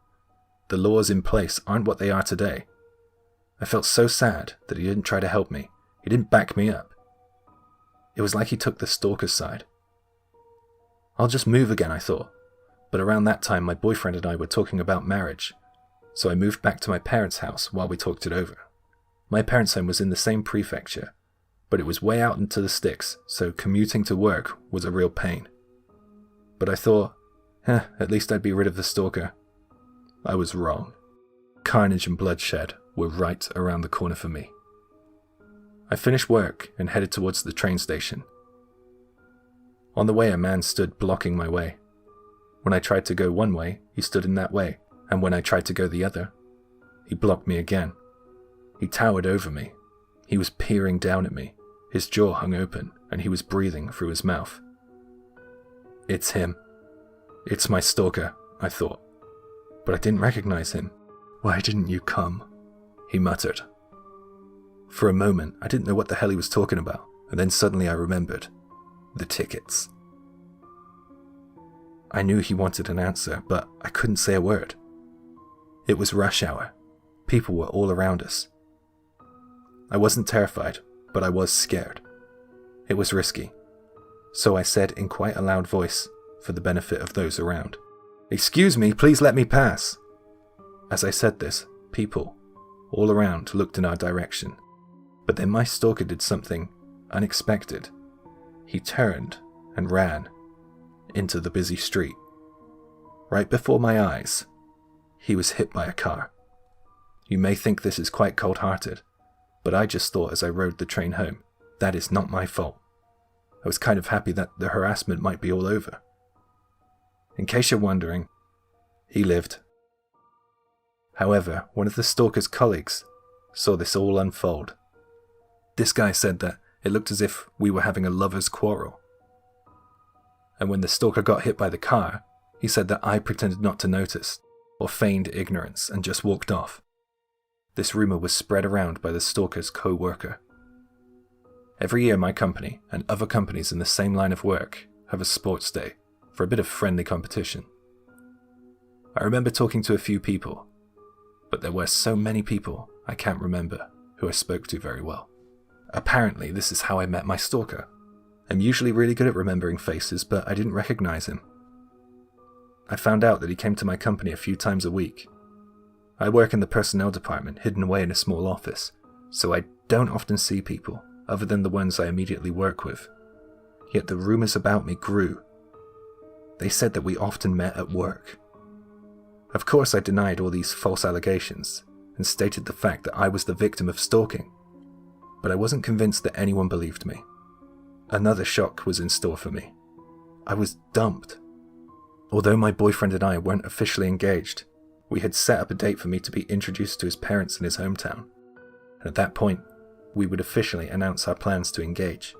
The laws in place aren't what they are today. I felt so sad that he didn't try to help me. He didn't back me up. It was like he took the stalker's side. I'll just move again, I thought. But around that time, my boyfriend and I were talking about marriage, so I moved back to my parents' house while we talked it over. My parents' home was in the same prefecture, but it was way out into the sticks, so commuting to work was a real pain. But I thought, at least I'd be rid of the stalker. I was wrong. Carnage and bloodshed were right around the corner for me. I finished work and headed towards the train station. On the way, a man stood blocking my way. When I tried to go one way, he stood in that way, and when I tried to go the other, he blocked me again. He towered over me. He was peering down at me. His jaw hung open, and he was breathing through his mouth. It's him. It's my stalker, I thought. But I didn't recognize him. "Why didn't you come?" he muttered. For a moment, I didn't know what the hell he was talking about, and then suddenly I remembered. The tickets. I knew he wanted an answer, but I couldn't say a word. It was rush hour. People were all around us. I wasn't terrified, but I was scared. It was risky. So I said in quite a loud voice, for the benefit of those around, "Excuse me, please let me pass." As I said this, people all around looked in our direction. But then my stalker did something unexpected. He turned and ran into the busy street. Right before my eyes, he was hit by a car. You may think this is quite cold-hearted, but I just thought as I rode the train home, that is not my fault. I was kind of happy that the harassment might be all over. In case you're wondering, he lived. However, one of the stalker's colleagues saw this all unfold. This guy said that it looked as if we were having a lover's quarrel. And when the stalker got hit by the car, he said that I pretended not to notice, or feigned ignorance and just walked off. This rumor was spread around by the stalker's co-worker. Every year my company and other companies in the same line of work have a sports day for a bit of friendly competition. I remember talking to a few people, but there were so many people I can't remember who I spoke to very well. Apparently, this is how I met my stalker. I'm usually really good at remembering faces, but I didn't recognize him. I found out that he came to my company a few times a week. I work in the personnel department, hidden away in a small office, so I don't often see people, other than the ones I immediately work with. Yet the rumors about me grew. They said that we often met at work. Of course I denied all these false allegations, and stated the fact that I was the victim of stalking. But I wasn't convinced that anyone believed me. Another shock was in store for me. I was dumped. Although my boyfriend and I weren't officially engaged, we had set up a date for me to be introduced to his parents in his hometown, and at that point, we would officially announce our plans to engage.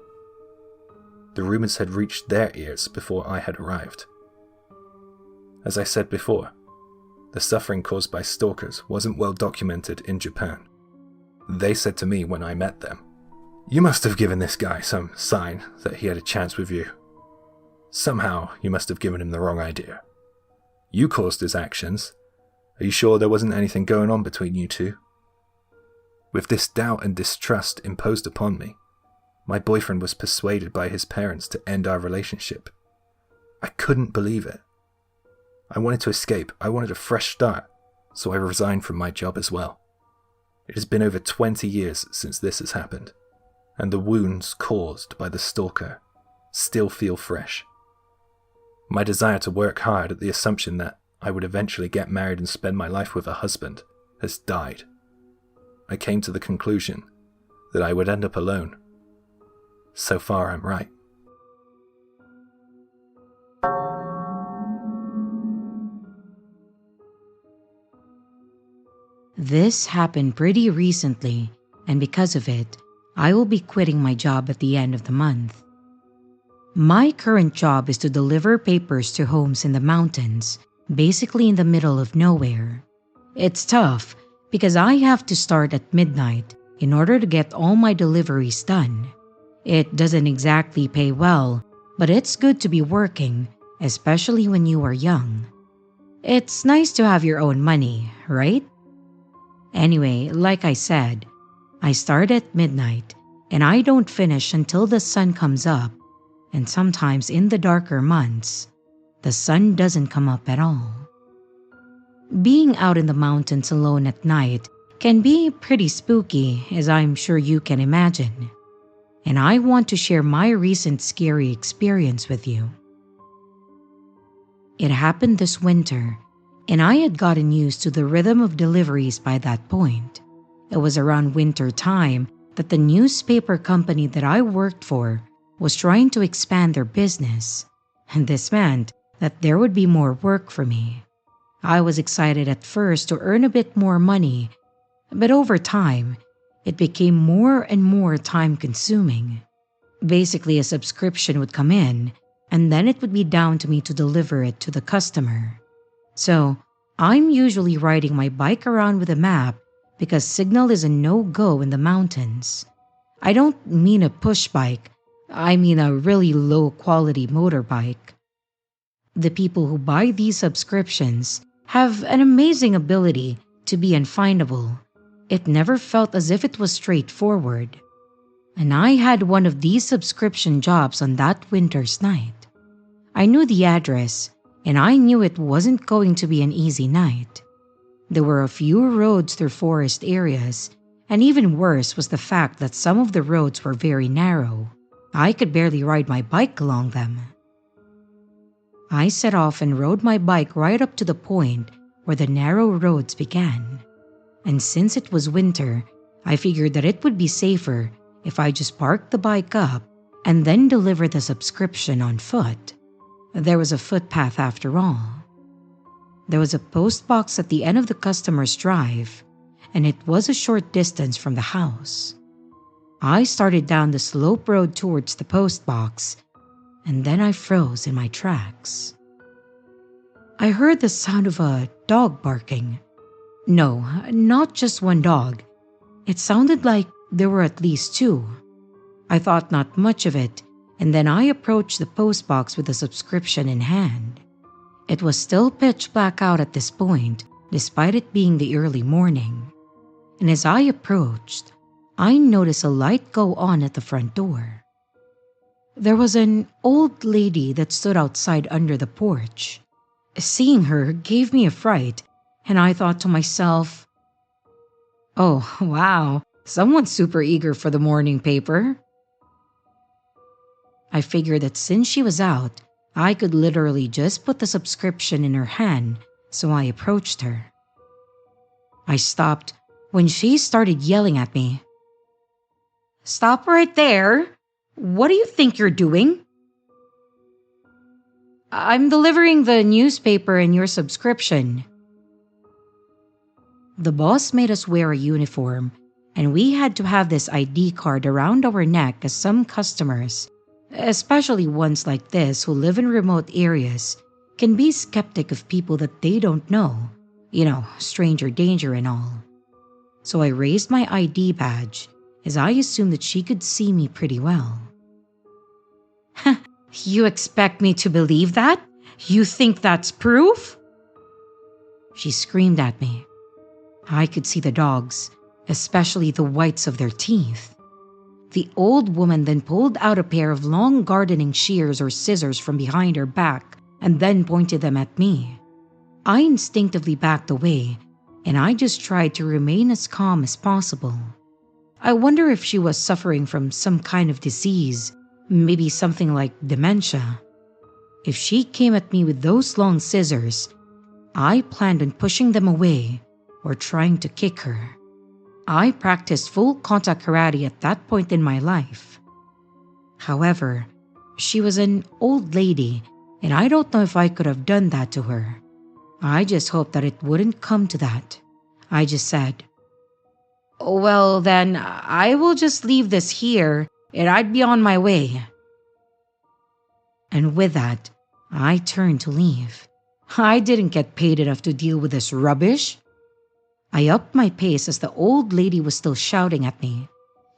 The rumors had reached their ears before I had arrived. As I said before, the suffering caused by stalkers wasn't well documented in Japan. They said to me when I met them, "You must have given this guy some sign that he had a chance with you. Somehow you must have given him the wrong idea. You caused his actions. Are you sure there wasn't anything going on between you two?" With this doubt and distrust imposed upon me, my boyfriend was persuaded by his parents to end our relationship. I couldn't believe it. I wanted to escape. I wanted a fresh start, so I resigned from my job as well. It has been over 20 years since this has happened, and the wounds caused by the stalker still feel fresh. My desire to work hard at the assumption that I would eventually get married and spend my life with a husband has died. I came to the conclusion that I would end up alone. So far, I'm right. This happened pretty recently, and because of it, I will be quitting my job at the end of the month. My current job is to deliver papers to homes in the mountains, basically in the middle of nowhere. It's tough because I have to start at midnight in order to get all my deliveries done. It doesn't exactly pay well, but it's good to be working, especially when you are young. It's nice to have your own money, right? Anyway, like I said, I start at midnight and I don't finish until the sun comes up, and sometimes in the darker months, the sun doesn't come up at all. Being out in the mountains alone at night can be pretty spooky, as I'm sure you can imagine. And I want to share my recent scary experience with you. It happened this winter, and I had gotten used to the rhythm of deliveries by that point. It was around winter time that the newspaper company that I worked for was trying to expand their business, and this meant that there would be more work for me. I was excited at first to earn a bit more money, but over time, it became more and more time-consuming. Basically, a subscription would come in, and then it would be down to me to deliver it to the customer. So, I'm usually riding my bike around with a map because signal is a no-go in the mountains. I don't mean a push bike, I mean a really low-quality motorbike. The people who buy these subscriptions have an amazing ability to be unfindable. It never felt as if it was straightforward. And I had one of these subscription jobs on that winter's night. I knew the address, and I knew it wasn't going to be an easy night. There were a few roads through forest areas, and even worse was the fact that some of the roads were very narrow. I could barely ride my bike along them. I set off and rode my bike right up to the point where the narrow roads began. And since it was winter, I figured that it would be safer if I just parked the bike up and then deliver the subscription on foot. There was a footpath after all. There was a post box at the end of the customer's drive, and it was a short distance from the house. I started down the slope road towards the post box, and then I froze in my tracks. I heard the sound of a dog barking. No, not just one dog. It sounded like there were at least two. I thought not much of it, and then I approached the post box with the subscription in hand. It was still pitch black out at this point, despite it being the early morning. And as I approached, I noticed a light go on at the front door. There was an old lady that stood outside under the porch. Seeing her gave me a fright, and I thought to myself, "Oh, wow, someone's super eager for the morning paper." I figured that since she was out, I could literally just put the subscription in her hand, so I approached her. I stopped when she started yelling at me. "Stop right there! What do you think you're doing?" "I'm delivering the newspaper and your subscription." The boss made us wear a uniform, and we had to have this ID card around our neck as some customers, especially ones like this who live in remote areas, can be skeptic of people that they don't know. Stranger danger and all. So I raised my ID badge as I assumed that she could see me pretty well. You expect me to believe that? You think that's proof? She screamed at me. I could see the dogs, especially the whites of their teeth. The old woman then pulled out a pair of long gardening shears or scissors from behind her back and then pointed them at me. I instinctively backed away, and I just tried to remain as calm as possible. I wonder if she was suffering from some kind of disease, maybe something like dementia. If she came at me with those long scissors, I planned on pushing them away or trying to kick her. I practiced full contact karate at that point in my life. However, she was an old lady, and I don't know if I could have done that to her. I just hoped that it wouldn't come to that. I just said, "Well, then I will just leave this here and I'd be on my way." And with that, I turned to leave. I didn't get paid enough to deal with this rubbish. I upped my pace as the old lady was still shouting at me.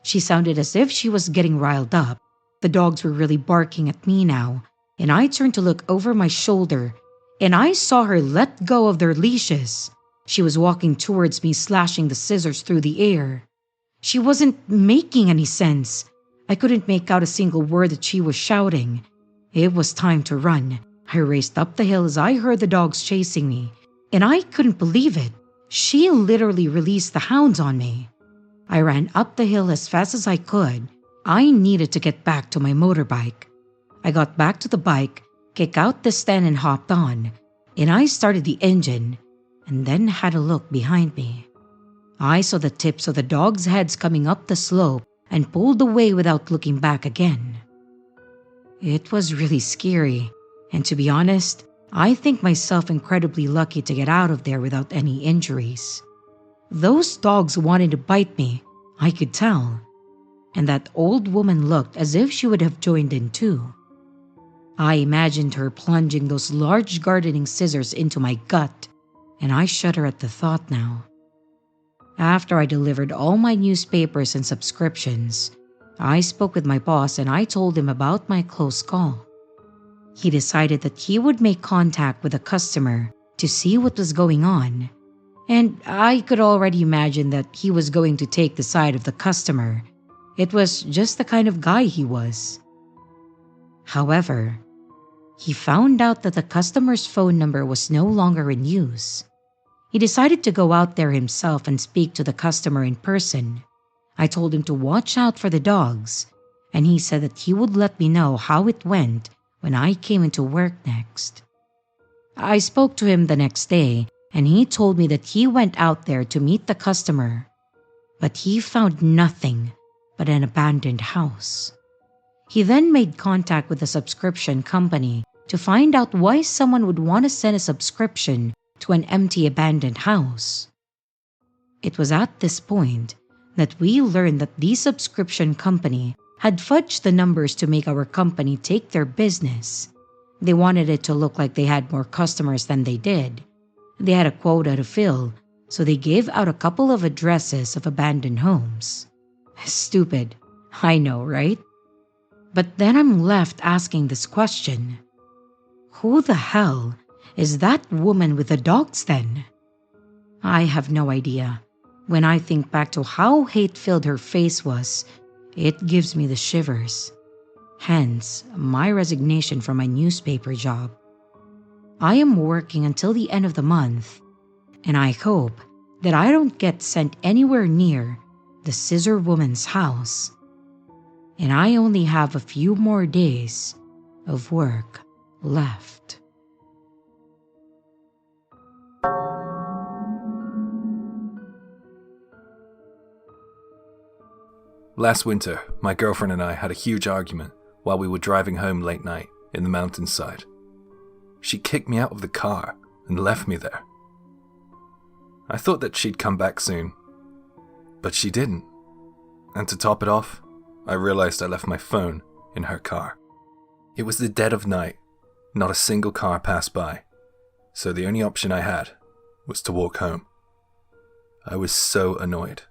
She sounded as if she was getting riled up. The dogs were really barking at me now, and I turned to look over my shoulder, and I saw her let go of their leashes. She was walking towards me, slashing the scissors through the air. She wasn't making any sense. I couldn't make out a single word that she was shouting. It was time to run. I raced up the hill as I heard the dogs chasing me, and I couldn't believe it. She literally released the hounds on me. I ran up the hill as fast as I could. I needed to get back to my motorbike. I got back to the bike, kicked out the stand and hopped on, and I started the engine, and then had a look behind me. I saw the tips of the dogs' heads coming up the slope and pulled away without looking back again. It was really scary, and to be honest, I think myself incredibly lucky to get out of there without any injuries. Those dogs wanted to bite me, I could tell, and that old woman looked as if she would have joined in too. I imagined her plunging those large gardening scissors into my gut, and I shudder at the thought now. After I delivered all my newspapers and subscriptions, I spoke with my boss and I told him about my close call. He decided that he would make contact with a customer to see what was going on, and I could already imagine that he was going to take the side of the customer. It was just the kind of guy he was. However, he found out that the customer's phone number was no longer in use. He decided to go out there himself and speak to the customer in person. I told him to watch out for the dogs, and he said that he would let me know how it went when I came into work next. I spoke to him the next day, and he told me that he went out there to meet the customer, but he found nothing but an abandoned house. He then made contact with a subscription company to find out why someone would want to send a subscription to an empty abandoned house. It was at this point that we learned that the subscription company had fudged the numbers to make our company take their business. They wanted it to look like they had more customers than they did. They had a quota to fill, so they gave out a couple of addresses of abandoned homes. Stupid, I know, right? But then I'm left asking this question. Who the hell is that woman with the dogs then? I have no idea. When I think back to how hate-filled her face was, it gives me the shivers. Hence, my resignation from my newspaper job. I am working until the end of the month, and I hope that I don't get sent anywhere near the scissor woman's house. And I only have a few more days of work left. Last winter, my girlfriend and I had a huge argument while we were driving home late night in the mountainside. She kicked me out of the car and left me there. I thought that she'd come back soon, but she didn't. And to top it off, I realized I left my phone in her car. It was the dead of night. Not a single car passed by, so the only option I had was to walk home. I was so annoyed.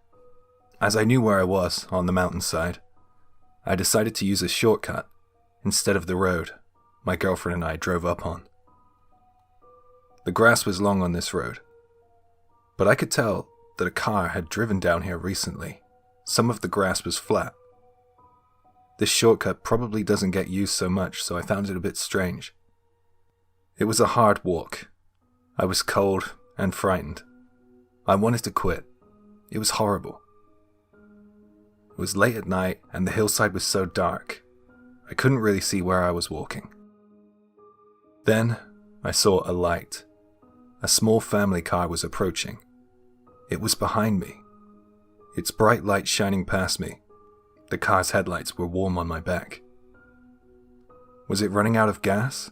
As I knew where I was on the mountainside, I decided to use a shortcut instead of the road my girlfriend and I drove up on. The grass was long on this road, but I could tell that a car had driven down here recently. Some of the grass was flat. This shortcut probably doesn't get used so much, so I found it a bit strange. It was a hard walk. I was cold and frightened. I wanted to quit. It was horrible. It was late at night and the hillside was so dark, I couldn't really see where I was walking. Then I saw a light. A small family car was approaching. It was behind me. Its bright light shining past me. The car's headlights were warm on my back. Was it running out of gas?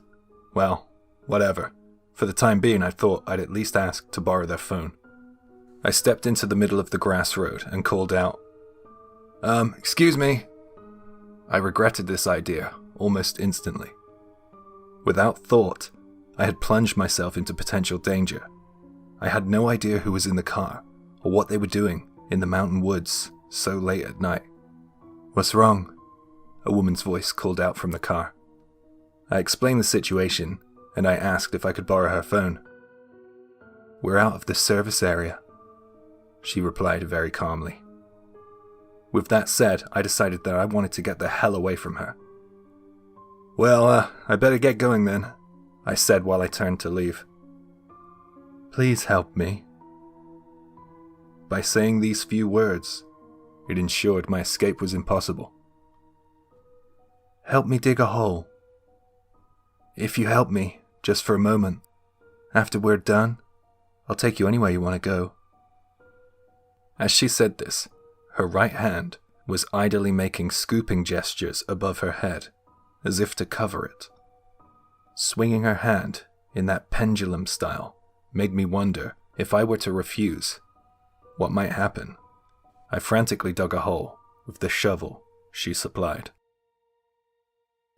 Well, whatever. For the time being, I thought I'd at least ask to borrow their phone. I stepped into the middle of the grass road and called out, excuse me. I regretted this idea almost instantly. Without thought, I had plunged myself into potential danger. I had no idea who was in the car or what they were doing in the mountain woods so late at night. "What's wrong?" a woman's voice called out from the car. I explained the situation and I asked if I could borrow her phone. "We're out of the service area," she replied very calmly. With that said, I decided that I wanted to get the hell away from her. "Well, I better get going then," I said while I turned to leave. "Please help me." By saying these few words, it ensured my escape was impossible. "Help me dig a hole. If you help me, just for a moment, after we're done, I'll take you anywhere you want to go." As she said this, her right hand was idly making scooping gestures above her head, as if to cover it. Swinging her hand in that pendulum style made me wonder if I were to refuse, what might happen. I frantically dug a hole with the shovel she supplied.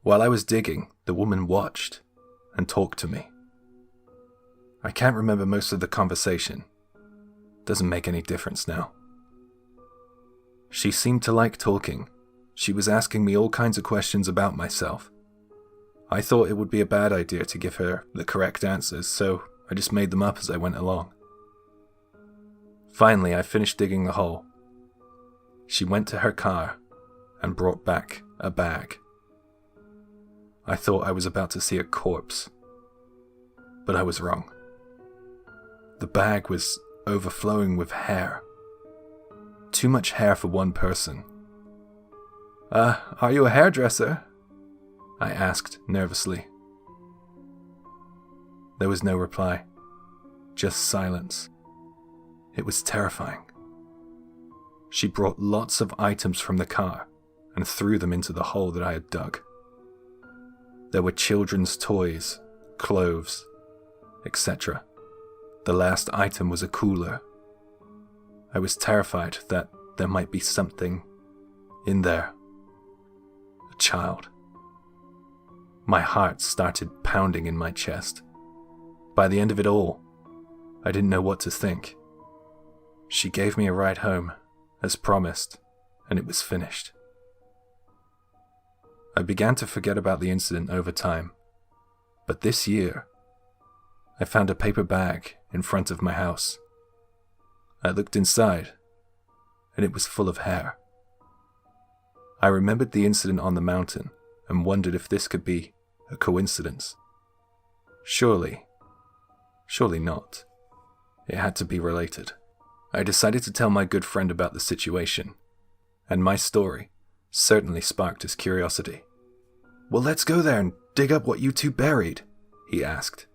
While I was digging, the woman watched and talked to me. I can't remember most of the conversation. Doesn't make any difference now. She seemed to like talking. She was asking me all kinds of questions about myself. I thought it would be a bad idea to give her the correct answers, so I just made them up as I went along. Finally, I finished digging the hole. She went to her car and brought back a bag. I thought I was about to see a corpse, but I was wrong. The bag was overflowing with hair. Too much hair for one person. Are you a hairdresser?" I asked nervously. There was no reply, just silence. It was terrifying. She brought lots of items from the car and threw them into the hole that I had dug. There were children's toys, clothes, etc. The last item was a cooler. I was terrified that there might be something in there. A child. My heart started pounding in my chest. By the end of it all, I didn't know what to think. She gave me a ride home, as promised, and it was finished. I began to forget about the incident over time, but this year, I found a paper bag in front of my house. I looked inside, and it was full of hair. I remembered the incident on the mountain and wondered if this could be a coincidence. Surely not. It had to be related. I decided to tell my good friend about the situation, and my story certainly sparked his curiosity. "Well, let's go there and dig up what you two buried," he asked.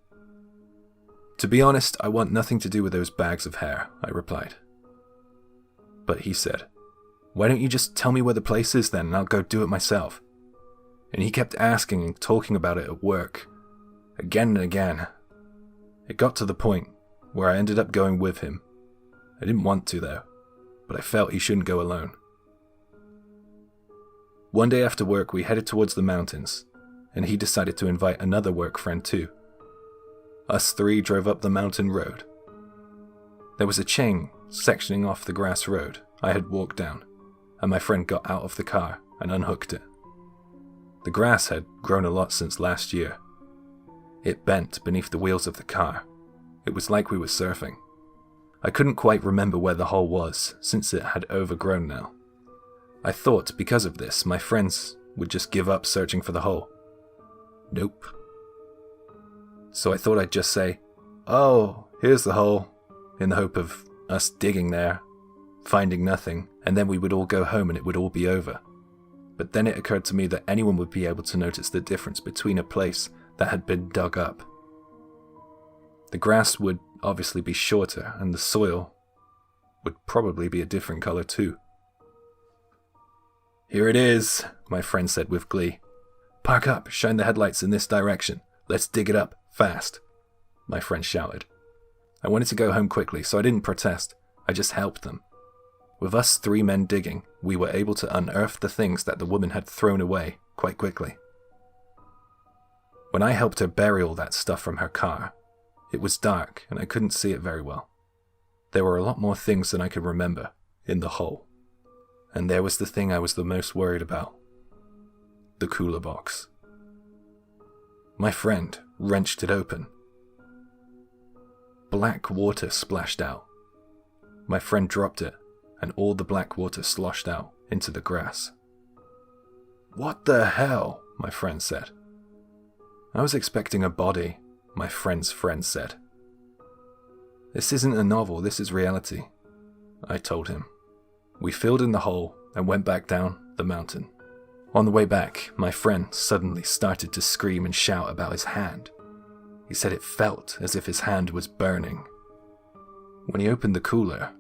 "To be honest, I want nothing to do with those bags of hair," I replied. But he said, "Why don't you just tell me where the place is then, and I'll go do it myself?" And he kept asking and talking about it at work, again and again. It got to the point where I ended up going with him. I didn't want to though, but I felt he shouldn't go alone. One day after work, we headed towards the mountains, and he decided to invite another work friend too. Us three drove up the mountain road. There was a chain sectioning off the grass road I had walked down, and my friend got out of the car and unhooked it. The grass had grown a lot since last year. It bent beneath the wheels of the car. It was like we were surfing. I couldn't quite remember where the hole was, since it had overgrown now. I thought because of this, my friends would just give up searching for the hole. Nope. So I thought I'd just say, "Oh, here's the hole," in the hope of us digging there, finding nothing, and then we would all go home and it would all be over. But then it occurred to me that anyone would be able to notice the difference between a place that had been dug up. The grass would obviously be shorter, and the soil would probably be a different color too. "Here it is," my friend said with glee. "Park up, shine the headlights in this direction. Let's dig it up, fast," my friend shouted. I wanted to go home quickly, so I didn't protest. I just helped them. With us 3 men digging, we were able to unearth the things that the woman had thrown away quite quickly. When I helped her bury all that stuff from her car, it was dark and I couldn't see it very well. There were a lot more things than I could remember in the hole. And there was the thing I was the most worried about. The cooler box. My friend wrenched it open. Black water splashed out. My friend dropped it, and all the black water sloshed out into the grass. "What the hell?" my friend said. "I was expecting a body," my friend's friend said. "This isn't a novel, this is reality," I told him. We filled in the hole and went back down the mountain. On the way back, my friend suddenly started to scream and shout about his hand. He said it felt as if his hand was burning. When he opened the cooler,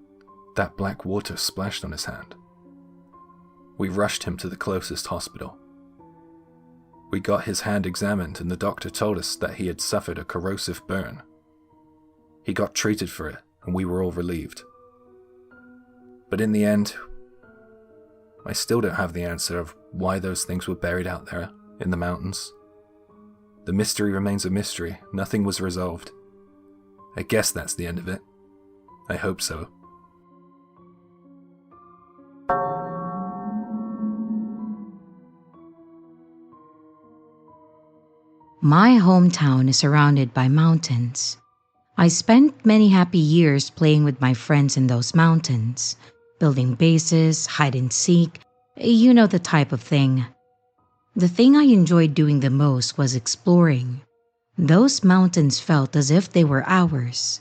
that black water splashed on his hand. We rushed him to the closest hospital. We got his hand examined and the doctor told us that he had suffered a corrosive burn. He got treated for it and we were all relieved. But in the end, I still don't have the answer of why those things were buried out there in the mountains. The mystery remains a mystery. Nothing was resolved. I guess that's the end of it. I hope so. My hometown is surrounded by mountains. I spent many happy years playing with my friends in those mountains, building bases, hide and seek, you know the type of thing. The thing I enjoyed doing the most was exploring. Those mountains felt as if they were ours.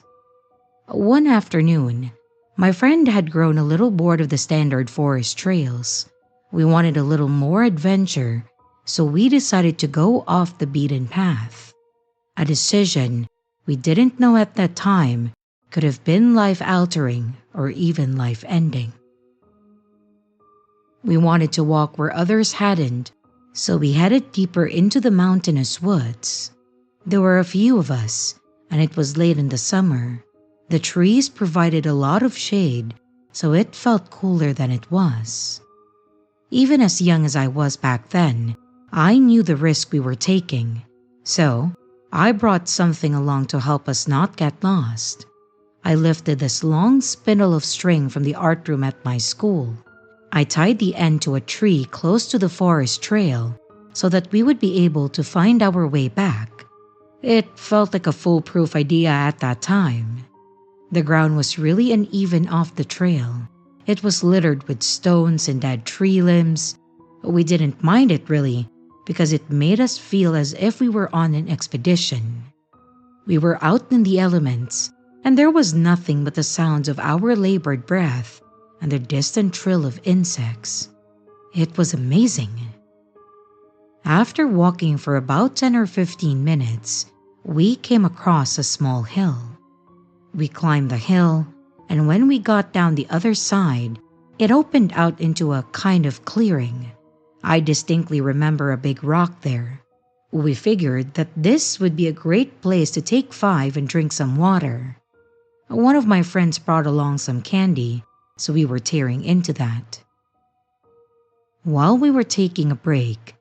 One afternoon, my friend had grown a little bored of the standard forest trails. We wanted a little more adventure, so we decided to go off the beaten path. A decision we didn't know at that time could have been life-altering or even life-ending. We wanted to walk where others hadn't, so we headed deeper into the mountainous woods. There were a few of us, and it was late in the summer. The trees provided a lot of shade, so it felt cooler than it was. Even as young as I was back then, I knew the risk we were taking, so I brought something along to help us not get lost. I lifted this long spindle of string from the art room at my school. I tied the end to a tree close to the forest trail so that we would be able to find our way back. It felt like a foolproof idea at that time. The ground was really uneven off the trail. It was littered with stones and dead tree limbs. We didn't mind it really, because it made us feel as if we were on an expedition. We were out in the elements, and there was nothing but the sounds of our labored breath and the distant trill of insects. It was amazing. After walking for about 10 or 15 minutes, we came across a small hill. We climbed the hill, and when we got down the other side, it opened out into a kind of clearing. I distinctly remember a big rock there. We figured that this would be a great place to take 5 and drink some water. One of my friends brought along some candy, so we were tearing into that. While we were taking a break,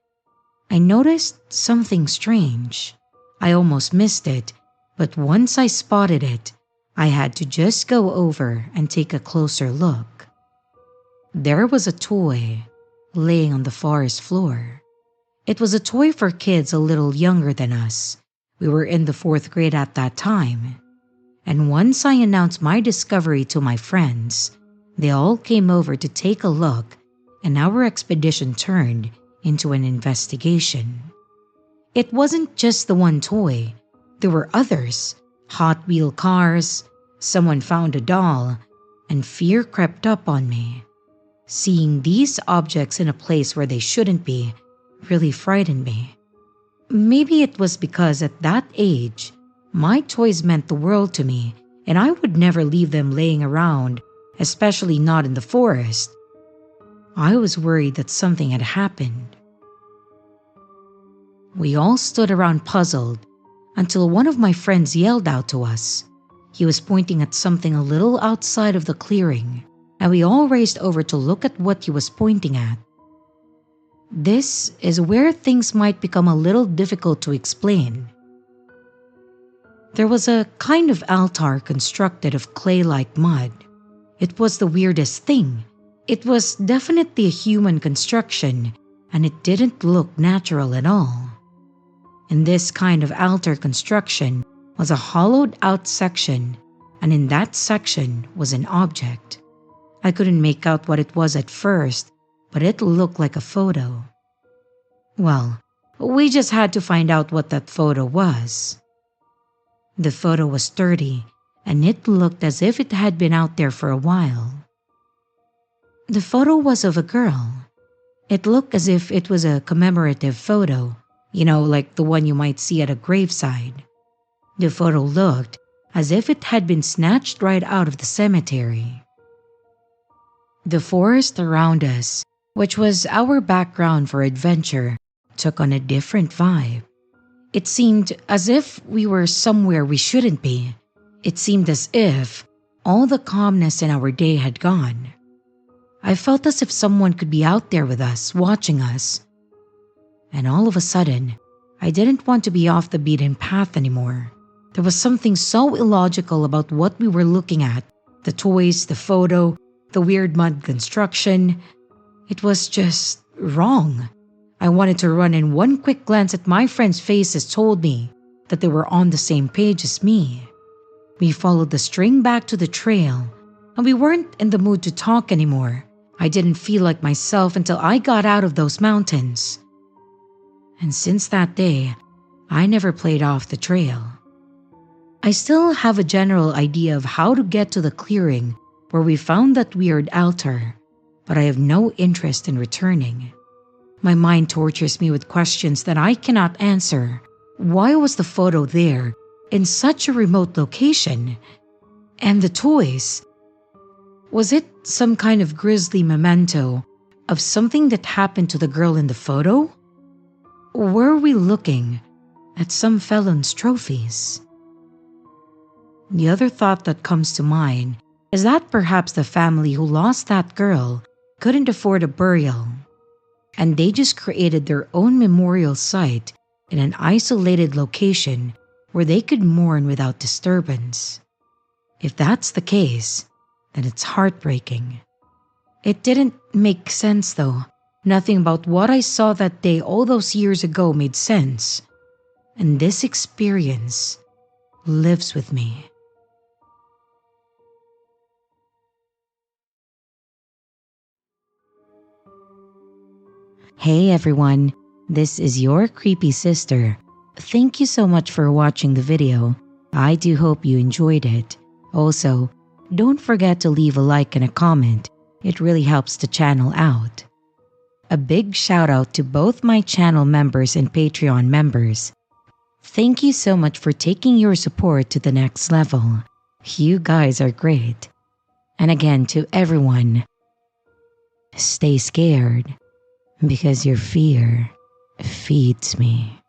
I noticed something strange. I almost missed it, but once I spotted it, I had to just go over and take a closer look. There was a toy laying on the forest floor. It was a toy for kids a little younger than us. We were in the 4th grade at that time. And once I announced my discovery to my friends, they all came over to take a look, and our expedition turned into an investigation. It wasn't just the one toy. There were others. Hot wheel cars, someone found a doll, and fear crept up on me. Seeing these objects in a place where they shouldn't be really frightened me. Maybe it was because at that age, my toys meant the world to me, and I would never leave them laying around, especially not in the forest. I was worried that something had happened. We all stood around puzzled until one of my friends yelled out to us. He was pointing at something a little outside of the clearing, and we all raced over to look at what he was pointing at. This is where things might become a little difficult to explain. There was a kind of altar constructed of clay-like mud. It was the weirdest thing. It was definitely a human construction, and it didn't look natural at all. In this kind of altar construction was a hollowed-out section, and in that section was an object. I couldn't make out what it was at first, but it looked like a photo. Well, we just had to find out what that photo was. The photo was sturdy, and it looked as if it had been out there for a while. The photo was of a girl. It looked as if it was a commemorative photo, like the one you might see at a graveside. The photo looked as if it had been snatched right out of the cemetery. The forest around us, which was our background for adventure, took on a different vibe. It seemed as if we were somewhere we shouldn't be. It seemed as if all the calmness in our day had gone. I felt as if someone could be out there with us, watching us. And all of a sudden, I didn't want to be off the beaten path anymore. There was something so illogical about what we were looking at. The toys, the photo, the weird mud construction. It was just wrong. I wanted to run, and one quick glance at my friends' faces told me that they were on the same page as me. We followed the string back to the trail, and we weren't in the mood to talk anymore. I didn't feel like myself until I got out of those mountains. And since that day, I never played off the trail. I still have a general idea of how to get to the clearing where we found that weird altar, but I have no interest in returning. My mind tortures me with questions that I cannot answer. Why was the photo there in such a remote location? And the toys? Was it some kind of grisly memento of something that happened to the girl in the photo? Or were we looking at some felon's trophies? The other thought that comes to mind is that perhaps the family who lost that girl couldn't afford a burial, and they just created their own memorial site in an isolated location where they could mourn without disturbance. If that's the case, then it's heartbreaking. It didn't make sense though. Nothing about what I saw that day all those years ago made sense. And this experience lives with me. Hey everyone, this is your creepy sister. Thank you so much for watching the video. I do hope you enjoyed it. Also, don't forget to leave a like and a comment. It really helps the channel out. A big shout out to both my channel members and Patreon members. Thank you so much for taking your support to the next level. You guys are great. And again, to everyone, stay scared, because your fear feeds me.